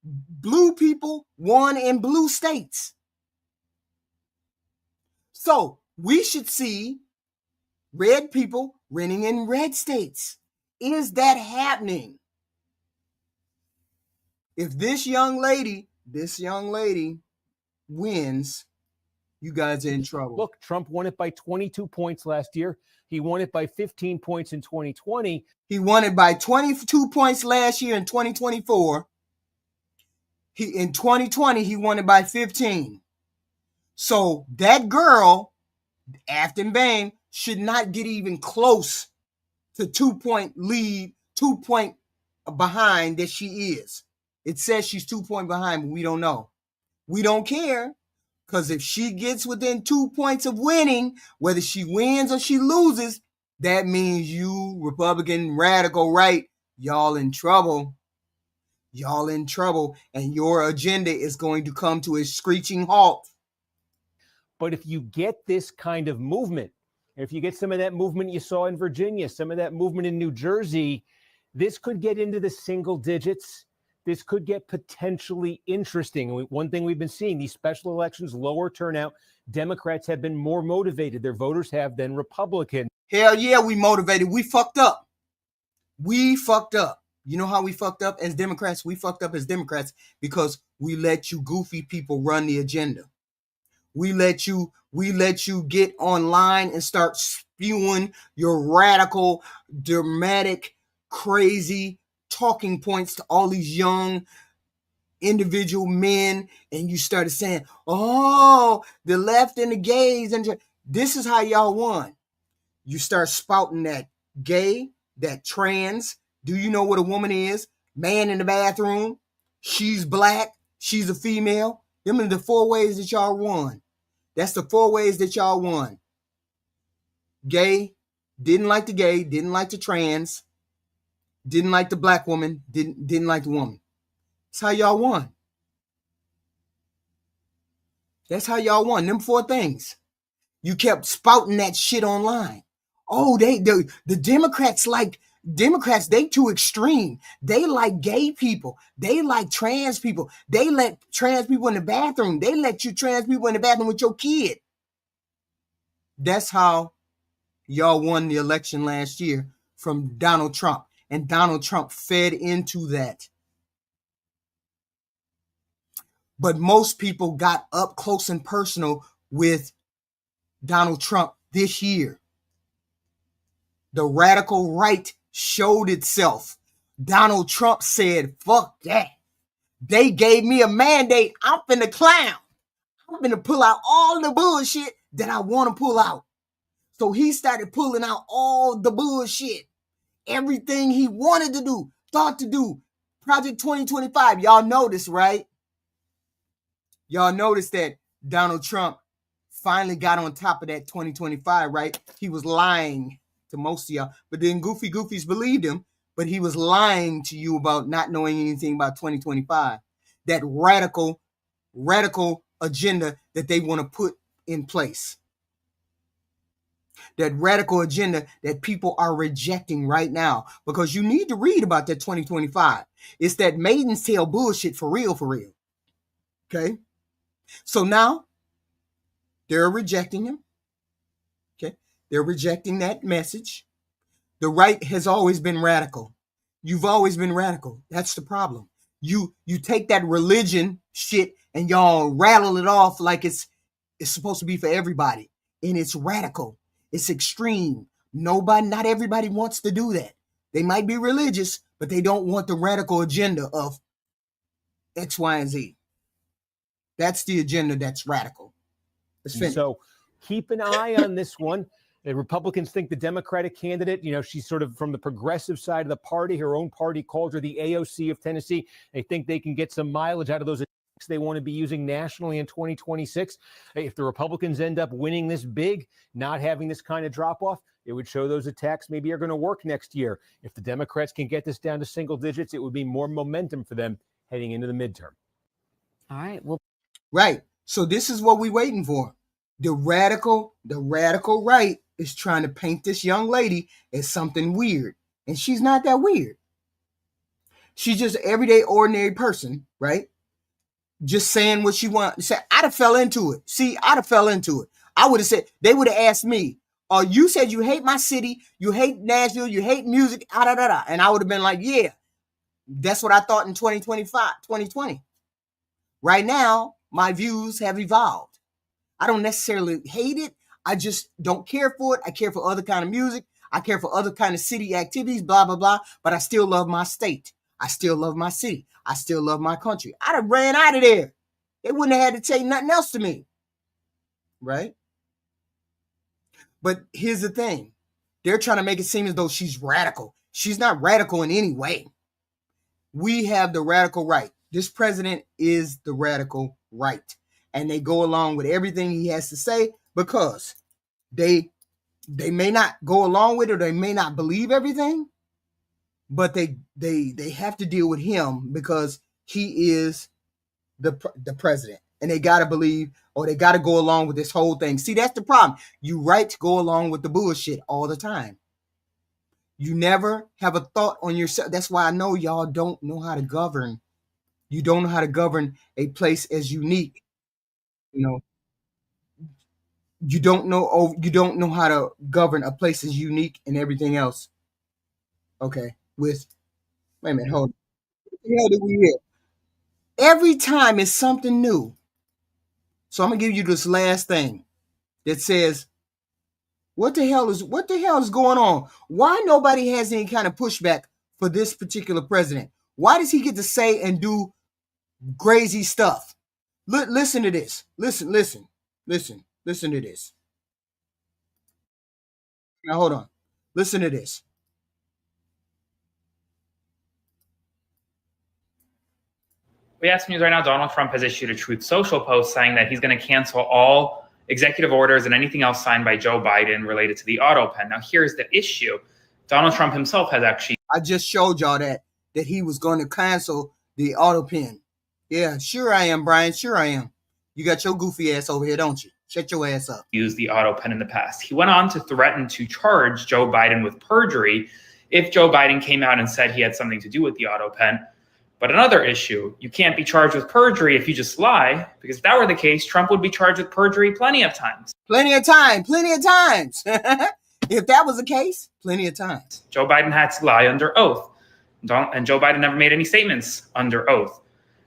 Blue people won in blue states. So we should see red people winning in red states. Is that happening? If this young lady wins, you guys are in trouble. Look, Trump won it by 22 points last year. He won it by 15 points in 2020. He won it by 22 points last year in 2024. In 2020, he won it by 15. So that girl, Afton Bain, should not get even close to 2-point lead, 2-point behind that she is. It says she's 2 point behind, but we don't know. We don't care. Because if she gets within 2 points of winning, whether she wins or she loses, that means you, Republican radical right, y'all in trouble. Y'all in trouble. And your agenda is going to come to a screeching halt. But if you get this kind of movement, if you get some of that movement you saw in Virginia, some of that movement in New Jersey, this could get into the single digits. This could get potentially interesting. One thing we've been seeing, these special elections, lower turnout, Democrats have been more motivated, their voters have, than Republicans. Hell yeah, we motivated. We fucked up. We fucked up. You know how we fucked up as Democrats? We fucked up as Democrats because we let you goofy people run the agenda. We let you get online and start spewing your radical, dramatic, crazy talking points to all these young individual men, and you started saying, oh, the left and the gays, and this is how y'all won. You start spouting that gay, that trans. Do you know what a woman is? Man in the bathroom. She's black. She's a female. Them are the 4 ways that y'all won. That's the 4 ways that y'all won. Gay, didn't like the gay, didn't like the trans, didn't like the black woman, didn't like the woman. That's how y'all won. That's how y'all won. Them 4 things. You kept spouting that shit online. Oh, the Democrats, they too extreme. They like gay people. They like trans people. They let trans people in the bathroom. They let you trans people in the bathroom with your kid. That's how y'all won the election last year from Donald Trump. And Donald Trump fed into that. But most people got up close and personal with Donald Trump this year. The radical right showed itself. Donald Trump said, fuck that. They gave me a mandate. I'm finna clown. I'm finna pull out all the bullshit that I want to pull out. So he started pulling out all the bullshit. Everything he wanted to do, thought to do. Project 2025. Y'all notice, right? Y'all notice that Donald Trump finally got on top of that 2025, right? He was lying to most of y'all, but then goofy goofies believed him, but he was lying to you about not knowing anything about 2025. That radical agenda that they want to put in place. That radical agenda that people are rejecting right now, because you need to read about that 2025. It's that maiden's tail bullshit for real. Okay? So now they're rejecting him. Okay? They're rejecting that message. The right has always been radical. You've always been radical. That's the problem. You take that religion shit and y'all rattle it off like it's supposed to be for everybody. And it's radical. It's extreme. Not everybody wants to do that. They might be religious, but they don't want the radical agenda of X, Y, and Z. That's the agenda that's radical. Let's finish. So keep an eye on this one. The Republicans think the Democratic candidate, she's sort of from the progressive side of the party. Her own party called her the AOC of Tennessee. They think they can get some mileage out of those attacks they want to be using nationally in 2026. If the Republicans end up winning this big, not having this kind of drop off, it would show those attacks maybe are going to work next year. If the Democrats can get this down to single digits, it would be more momentum for them heading into the midterm. All right. Well, right. So this is what we're waiting for. The radical right is trying to paint this young lady as something weird. And she's not that weird. She's just an everyday, ordinary person, right? Just saying what she wants to say. I'd have fell into it. I would have said, they would have asked me, you said you hate my city, you hate Nashville, you hate music, and I would have been like, yeah, that's what I thought in 2020. Right now, my views have evolved. I don't necessarily hate it. I just don't care for it. I care for other kind of music. I care for other kind of city activities, blah, blah, blah. But I still love my state. I still love my city. I still love my country. I'd have ran out of there. They wouldn't have had to say nothing else to me. Right? But here's the thing. They're trying to make it seem as though she's radical. She's not radical in any way. We have the radical right. This president is the radical right. And they go along with everything he has to say because they may not go along with it or they may not believe everything, but they have to deal with him because he is the president. And they got to believe or they got to go along with this whole thing. See, that's the problem. You right to go along with the bullshit all the time. You never have a thought on yourself. That's why I know y'all don't know how to govern. You don't know how to govern a place as unique. You don't know how to govern a place as unique and everything else. Okay. Wait a minute, hold on. What the hell did we hear? Every time it's something new. So I'm gonna give you this last thing that says, what the hell is going on? Why nobody has any kind of pushback for this particular president? Why does he get to say and do crazy stuff? Listen to this. Listen to this. Now hold on. Listen to this. We have some news right now. Donald Trump has issued a Truth Social post saying that he's going to cancel all executive orders and anything else signed by Joe Biden related to the auto pen. Now, here's the issue. Donald Trump himself has actually... I just showed y'all that he was going to cancel the auto pen. Yeah, sure I am, Brian. Sure I am. You got your goofy ass over here, don't you? Shut your ass up. Used the auto pen in the past. He went on to threaten to charge Joe Biden with perjury if Joe Biden came out and said he had something to do with the auto pen. But another issue, you can't be charged with perjury if you just lie, because if that were the case, Trump would be charged with perjury plenty of times. Plenty of times. If that was the case, plenty of times. Joe Biden had to lie under oath. And Joe Biden never made any statements under oath.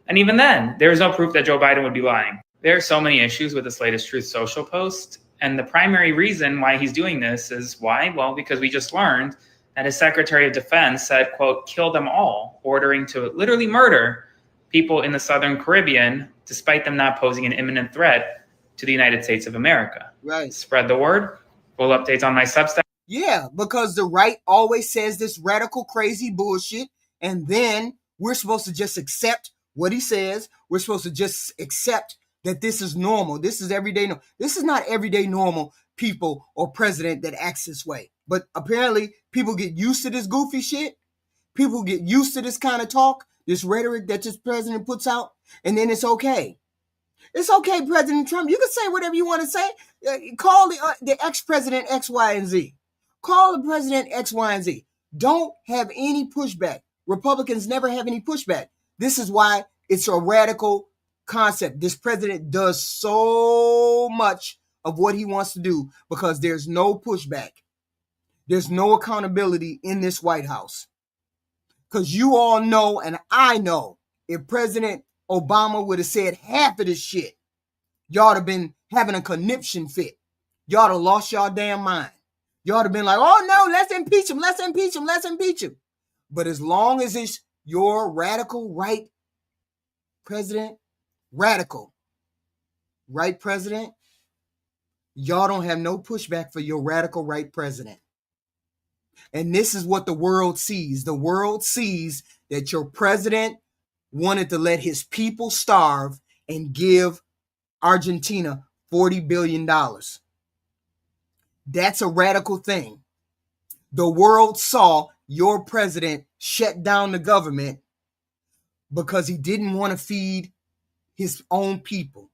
And even then, there is no proof that Joe Biden would be lying. There are so many issues with this latest Truth Social post. And the primary reason why he's doing this is why? Well, because we just learned that his Secretary of Defense said, quote, kill them all, ordering to literally murder people in the Southern Caribbean, despite them not posing an imminent threat to the United States of America. Right. Spread the word. Full updates on my Substack. Yeah, because the right always says this radical, crazy bullshit, and then we're supposed to just accept what he says. We're supposed to just accept that this is normal. This is everyday. This is not everyday normal people or president that acts this way. But apparently people get used to this goofy shit. People get used to this kind of talk, this rhetoric that this president puts out, and then it's okay. It's okay, President Trump. You can say whatever you want to say. Call the ex-president X, Y, and Z. Call the president X, Y, and Z. Don't have any pushback. Republicans never have any pushback. This is why it's a radical concept. This president does so much of what he wants to do because there's no pushback. There's no accountability in this White House. Because you all know, and I know, if President Obama would have said half of this shit, y'all would have been having a conniption fit. Y'all would have lost y'all damn mind. Y'all would have been like, oh no, let's impeach him, let's impeach him, let's impeach him. But as long as it's your radical right president, radical, right president, y'all don't have no pushback for your radical right president. And this is what the world sees. The world sees that your president wanted to let his people starve and give Argentina $40 billion. That's a radical thing. The world saw your president shut down the government because he didn't want to feed his own people.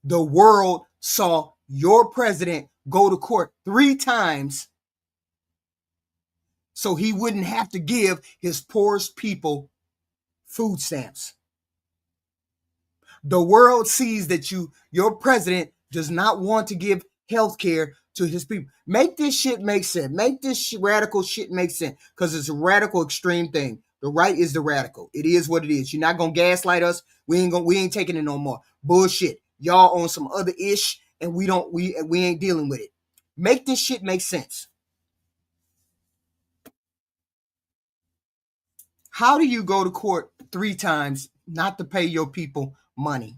The world saw your president go to court 3 times so he wouldn't have to give his poorest people food stamps. The world sees that your president does not want to give health care to his people. Make this shit make sense. Make this radical shit make sense, because it's a radical extreme thing. The right is the radical. It is what it is. You're not gonna gaslight us. We ain't taking it no more. Bullshit. Y'all on some other ish, and we ain't dealing with it. Make this shit make sense. How do you go to court 3 times not to pay your people money?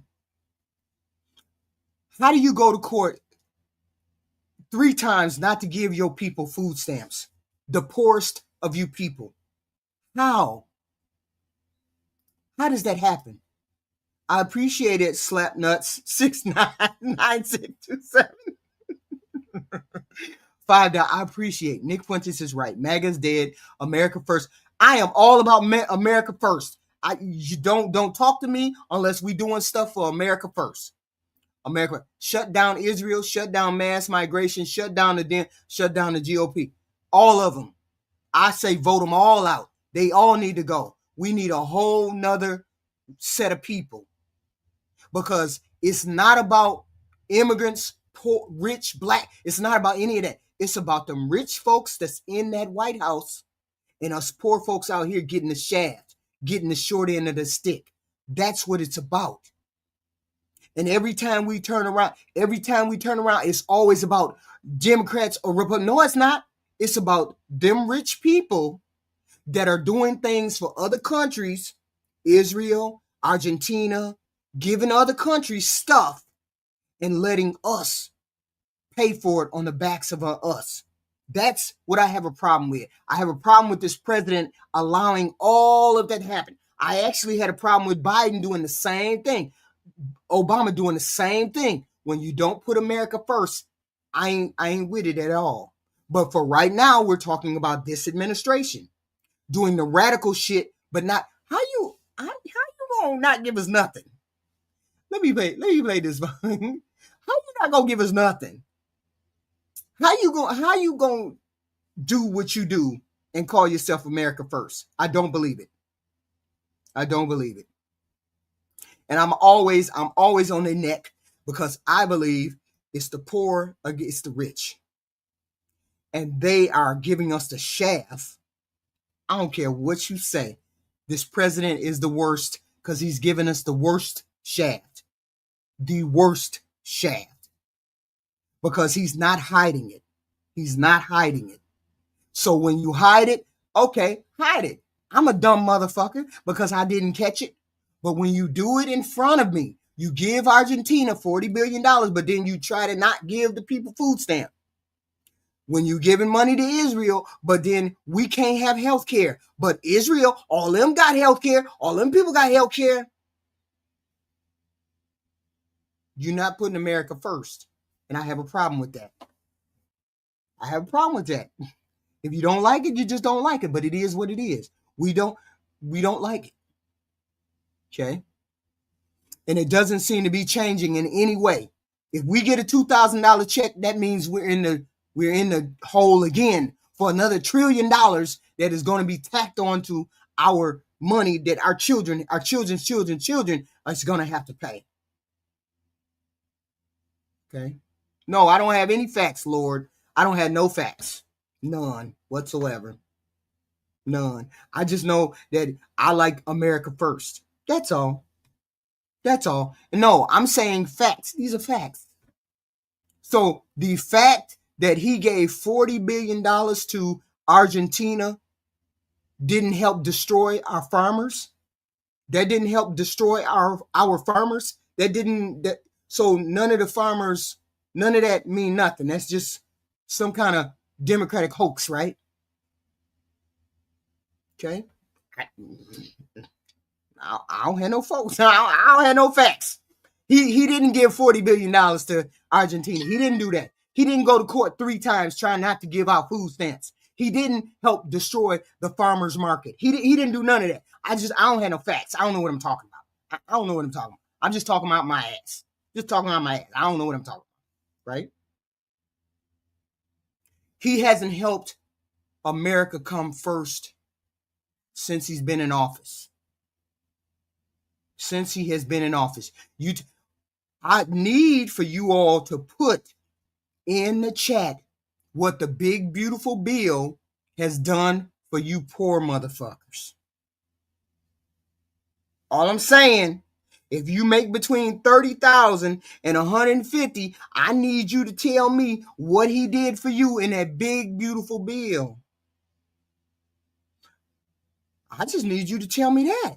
How do you go to court 3 times not to give your people food stamps? The poorest of you people. How? How does that happen? I appreciate it, Slapnuts 699627. $5. I appreciate. Nick Fuentes is right. MAGA's dead. America first. I am all about America first. You don't talk to me unless we doing stuff for America first. America, shut down Israel, shut down mass migration, shut down the GOP. All of them. I say vote them all out. They all need to go. We need a whole nother set of people, because it's not about immigrants, poor, rich, black. It's not about any of that. It's about them rich folks that's in that White House and us poor folks out here getting the shaft, getting the short end of the stick. That's what it's about. And every time we turn around, it's always about Democrats or Republicans. No, it's not. It's about them rich people that are doing things for other countries, Israel, Argentina, giving other countries stuff and letting us pay for it on the backs of us. That's what I have a problem with. I have a problem with this president allowing all of that to happen. I actually had a problem with Biden doing the same thing. Obama doing the same thing. When you don't put America first, I ain't with it at all. But for right now, we're talking about this administration doing the radical shit, but not how you gonna not give us nothing? Let me play this. How you not gonna give us nothing? How you gonna do what you do and call yourself America first? I don't believe it. And I'm always on their neck, because I believe it's the poor against the rich. And they are giving us the shaft. I don't care what you say. This president is the worst, because he's giving us the worst shaft. The worst shaft. Because he's not hiding it. So when you hide it, okay, hide it. I'm a dumb motherfucker because I didn't catch it. But when you do it in front of me, you give Argentina $40 billion, but then you try to not give the people food stamp. When you giving money to Israel, but then we can't have health care. But Israel, all them got health care. All them people got health care. You're not putting America first. And I have a problem with that. If you don't like it, you just don't like it. But it is what it is. We don't like it. Okay? And it doesn't seem to be changing in any way. If we get a $2,000 check, that means we're in the hole again for another $1 trillion that is going to be tacked onto our money that our children's children are going to have to pay. Okay? No, I don't have any facts, Lord. I don't have no facts. None whatsoever. None. I just know that I like America first. That's all. No, I'm saying facts. These are facts. So the fact that he gave $40 billion to Argentina didn't help destroy our farmers. That didn't help destroy our farmers. So none of the farmers, none of that mean nothing. That's just some kind of Democratic hoax, right? Okay. I don't have no folks. I don't have no facts. He didn't give $40 billion to Argentina. He didn't do that. He didn't go to court 3 times trying not to give out food stamps. He didn't help destroy the farmers market. He didn't do none of that. I don't have no facts. I don't know what I'm talking about. I don't know what I'm talking about. I'm just talking about my ass. Just talking about my ass. I don't know what I'm talking about, right? He hasn't helped America come first since he's been in office. Since he has been in office. I need for you all to put in the chat what the big, beautiful bill has done for you poor motherfuckers. All I'm saying, if you make between 30,000 and 150, I need you to tell me what he did for you in that big, beautiful bill. I just need you to tell me that.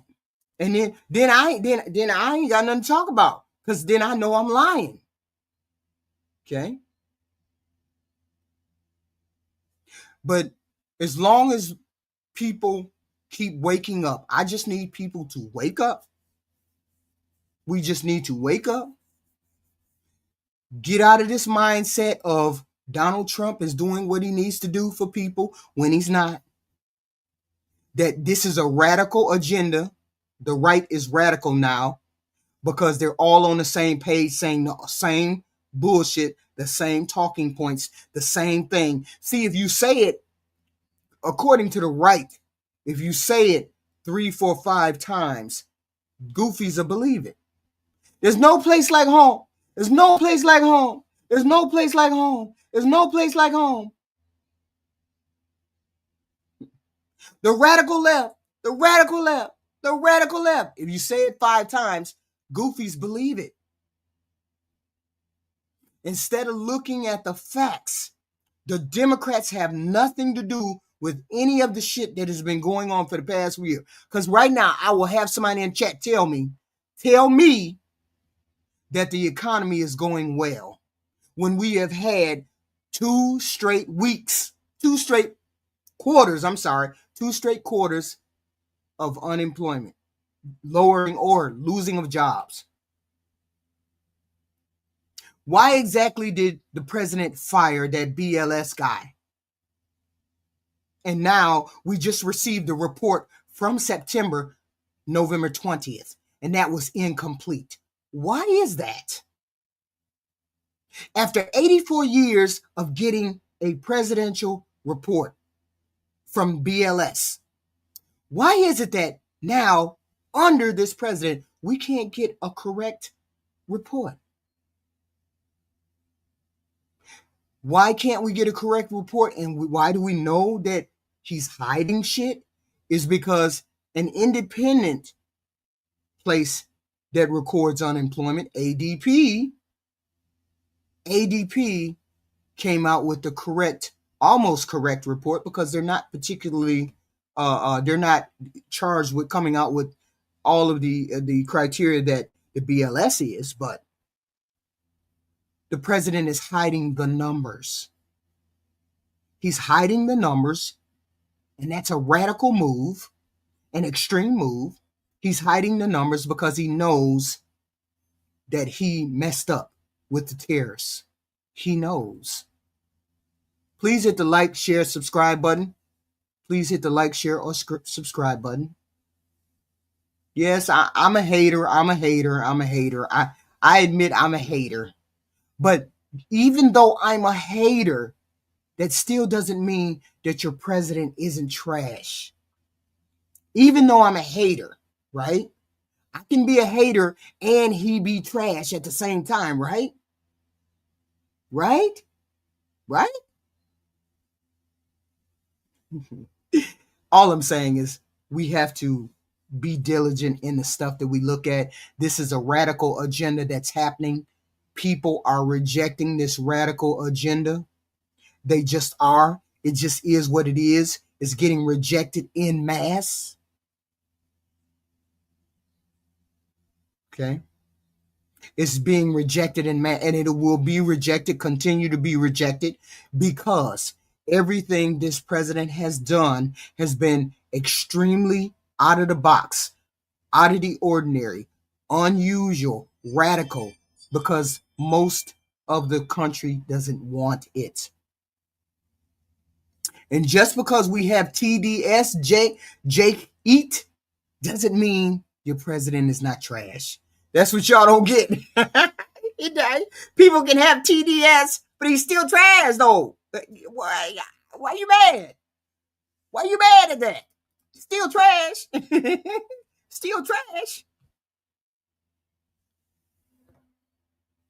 And then I ain't got nothing to talk about, because then I know I'm lying. Okay? But as long as people keep waking up, I just need people to wake up. We just need to wake up. Get out of this mindset of Donald Trump is doing what he needs to do for people when he's not. That this is a radical agenda. The right is radical now because they're all on the same page saying the same bullshit, the same talking points, the same thing. See, if you say it according to the right, if you say it 3, 4, 5 times, goofies will believe it. There's no place like home. There's no place like home. There's no place like home. There's no place like home. The radical left, the radical left, the radical left. If you say it 5 times, goofies believe it. Instead of looking at the facts, the Democrats have nothing to do with any of the shit that has been going on for the past year. Because right now, I will have somebody in chat tell me that the economy is going well when we have had 2 straight weeks, 2 straight quarters of unemployment, lowering or losing of jobs. Why exactly did the president fire that BLS guy? And now we just received a report from September, November 20th, and that was incomplete. Why is that? After 84 years of getting a presidential report from BLS, why is it that now, under this president, we can't get a correct report? Why can't we get a correct report? And why do we know that he's hiding shit? Is because an independent place that records unemployment, ADP, came out with the correct, almost correct report, because they're not particularly, they're not charged with coming out with all of the criteria that the BLS is, but the president is hiding the numbers. He's hiding the numbers, and that's a radical move, an extreme move. He's hiding the numbers because he knows that he messed up with the terrorists. He knows. Please hit the like, share, subscribe button. Please hit the like, share, or subscribe button. Yes, I'm a hater. I'm a hater. I admit I'm a hater. But even though I'm a hater, that still doesn't mean that your president isn't trash. Even though I'm a hater, right? I can be a hater and he be trash at the same time, right? Right? All I'm saying is we have to be diligent in the stuff that we look at. This is a radical agenda that's happening. People are rejecting this radical agenda. They just are. It just is what it is. It's getting rejected en masse. Okay. is being rejected and it will be rejected, continue to be rejected, because everything this president has done has been extremely out of the box, out of the ordinary, unusual, radical, because most of the country doesn't want it. And just because we have TDS, Jake Eat, doesn't mean your president is not trash. That's what y'all don't get. People can have TDS, but he's still trash, though. Why you mad? Why you mad at that? Still trash. Still trash.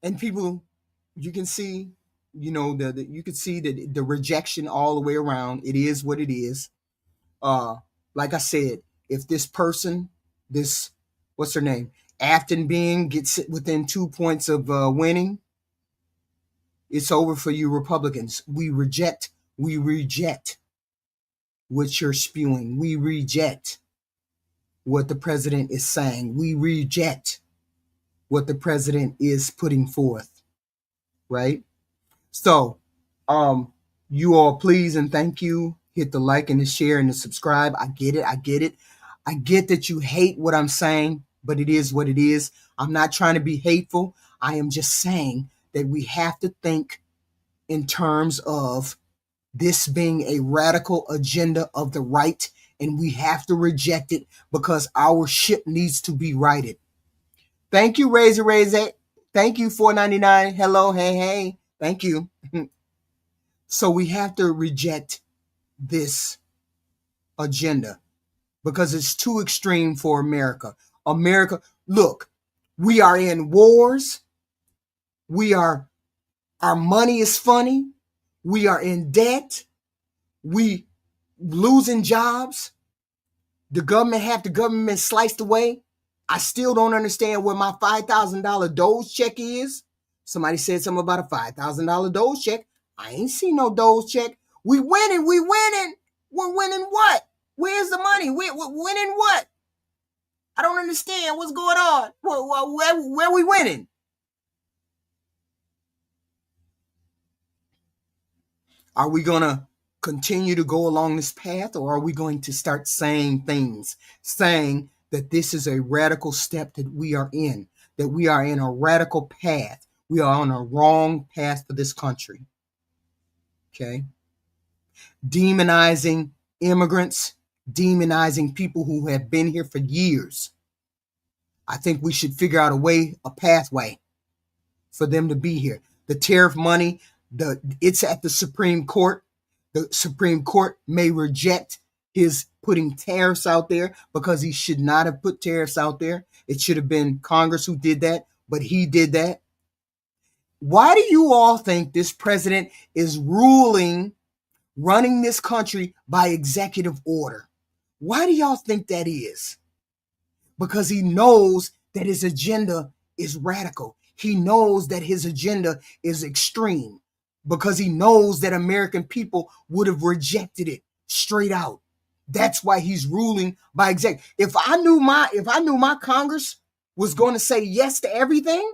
And people, you can see, you know, you can see that the rejection all the way around. It is what it is. Like I said, if this person, what's her name, Afton Being, gets within 2 points of winning, it's over for you Republicans. We reject what you're spewing. We reject what the president is saying. We reject what the president is putting forth, right? So, you all, please and thank you. Hit the like and the share and the subscribe. I get it. I get that you hate what I'm saying, but it is what it is. I'm not trying to be hateful. I am just saying that we have to think in terms of this being a radical agenda of the right, and we have to reject it because our ship needs to be righted. Thank you, Razor. Thank you, $4.99. Hello, hey. Thank you. So we have to reject this agenda because it's too extreme for America. Look, we are in wars. Our money is funny. We are in debt. We losing jobs. The government sliced away. I still don't understand where my $5,000 Doge check is. Somebody said something about a $5,000 Doge check. I ain't seen no Doge check. We winning. We're winning what? Where's the money? We're winning what? I don't understand what's going on. Where we winning? Are we going to continue to go along this path, or are we going to start saying things, saying that this is a radical step that we are in a radical path? We are on a wrong path for this country. Okay? Demonizing immigrants, demonizing people who have been here for years. I think we should figure out a pathway for them to be here. The tariff money, it's at the Supreme Court. The Supreme Court may reject his putting tariffs out there because he should not have put tariffs out there. It should have been Congress who did that, but he did that. Why do you all think this president is running this country by executive order? Why do y'all think that is? Because he knows that his agenda is radical. He knows that his agenda is extreme, because he knows that American people would have rejected it straight out. That's why he's ruling by executive. If I knew my Congress was going to say yes to everything,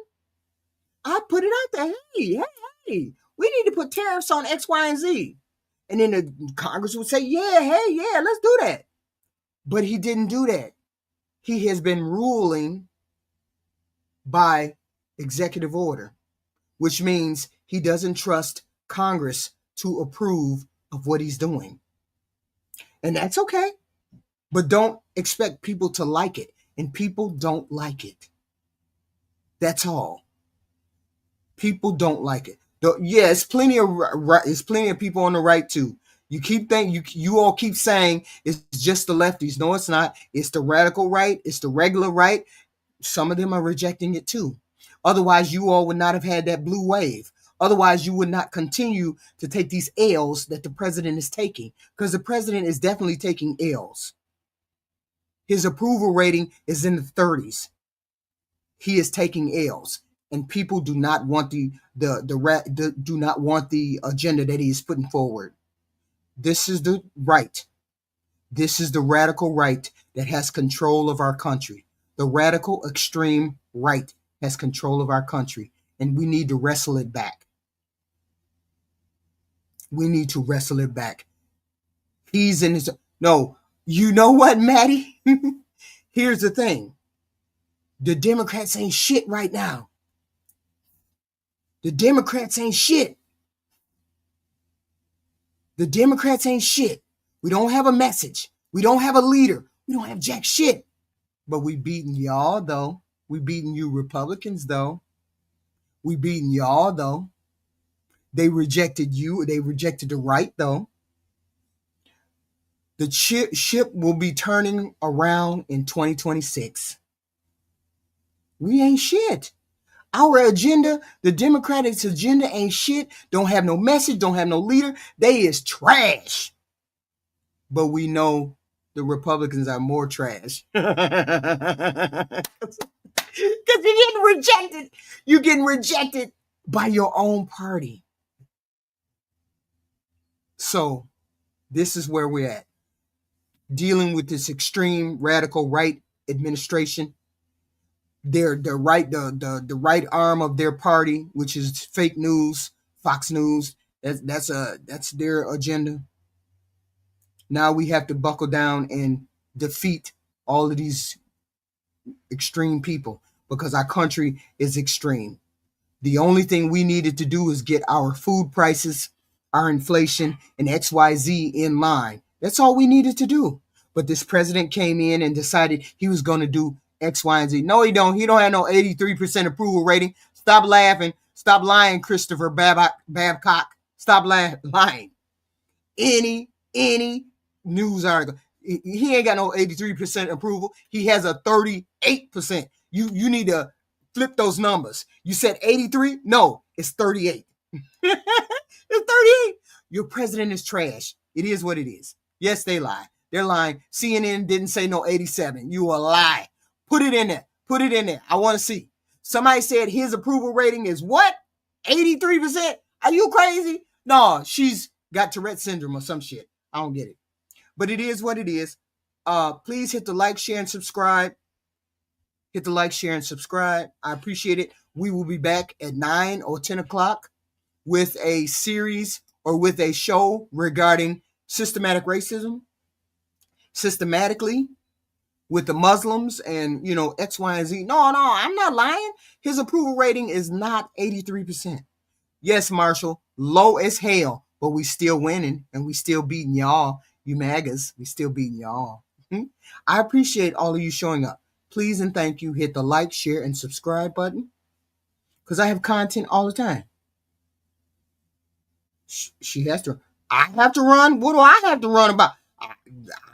I'd put it out there. Hey, we need to put tariffs on X, Y, and Z. And then the Congress would say, yeah, let's do that. But he didn't do that. He has been ruling by executive order, which means he doesn't trust Congress to approve of what he's doing. And that's okay. But don't expect people to like it. And people don't like it. That's all. People don't like it. Yeah, it's plenty of people on the right too. You all keep saying it's just the lefties. No, it's not. It's the radical right. It's the regular right. Some of them are rejecting it too. Otherwise, you all would not have had that blue wave. Otherwise, you would not continue to take these L's that the president is taking, because the president is definitely taking L's. His approval rating is in the 30s. He is taking L's, and people do not want do not want the agenda that he is putting forward. This is the right. This is the radical right that has control of our country. The radical extreme right has control of our country, and we need to wrestle it back. We need to wrestle it back. He's in his... No, you know what, Maddie? Here's the thing. The Democrats ain't shit right now. The Democrats ain't shit. The Democrats ain't shit. We don't have a message. We don't have a leader. We don't have jack shit. But we beating y'all, though. We beating you Republicans, though. We beating y'all, though. They rejected you. They rejected the right, though. The ship will be turning around in 2026. We ain't shit. Our agenda, the Democratic agenda ain't shit. Don't have no message, don't have no leader. They is trash. But we know the Republicans are more trash. Because you're getting rejected. You're getting rejected by your own party. So this is where we're at. Dealing with this extreme radical right administration. The right arm of their party, which is fake news, Fox News. That's their agenda. Now we have to buckle down and defeat all of these extreme people because our country is extreme. The only thing we needed to do is get our food prices, our inflation, and XYZ in line. That's all we needed to do. But this president came in and decided he was going to do X, Y, and Z. No, he don't. He don't have no 83% approval rating. Stop laughing. Stop lying, Christopher Babcock. Stop lying. Any news article. He ain't got no 83% approval. He has a 38%. You need to flip those numbers. You said 83? No, it's 38. It's 38. Your president is trash. It is what it is. Yes, they lie. They're lying. CNN didn't say no 87. You a lie. Put it in there. Put it in there. I want to see. Somebody said his approval rating is what? 83%? Are you crazy? No, she's got Tourette syndrome or some shit. I don't get it. But it is what it is. Please hit the like, share, and subscribe. Hit the like, share, and subscribe. I appreciate it. We will be back at 9 or 10 o'clock with a series or with a show regarding systematic racism. Systematically with the Muslims and, X, Y, and Z. No, I'm not lying. His approval rating is not 83%. Yes, Marshall, low as hell, but we still winning and we still beating y'all, you MAGAs. We still beating y'all. I appreciate all of you showing up. Please and thank you. Hit the like, share, and subscribe button because I have content all the time. She has to. I have to run. What do I have to run about?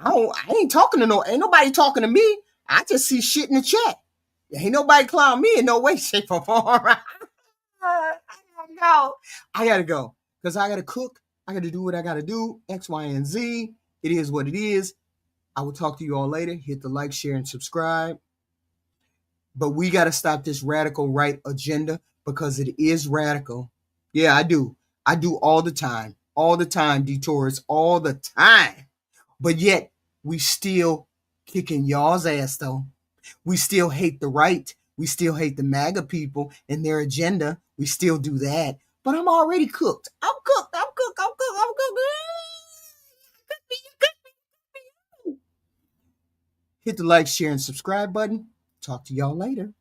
I ain't talking to ain't nobody talking to me. I just see shit in the chat. Ain't nobody clown me in no way, shape, or form. I gotta go because I gotta cook. I gotta do what I gotta do. X, Y, and Z. It is what it is. I will talk to you all later. Hit the like, share, and subscribe. But we gotta stop this radical right agenda because it is radical. Yeah, I do. I do all the time. All the time, detours, all the time. But yet, we still kicking y'all's ass, though. We still hate the right. We still hate the MAGA people and their agenda. We still do that. But I'm already cooked. I'm cooked. Hit the like, share, and subscribe button. Talk to y'all later.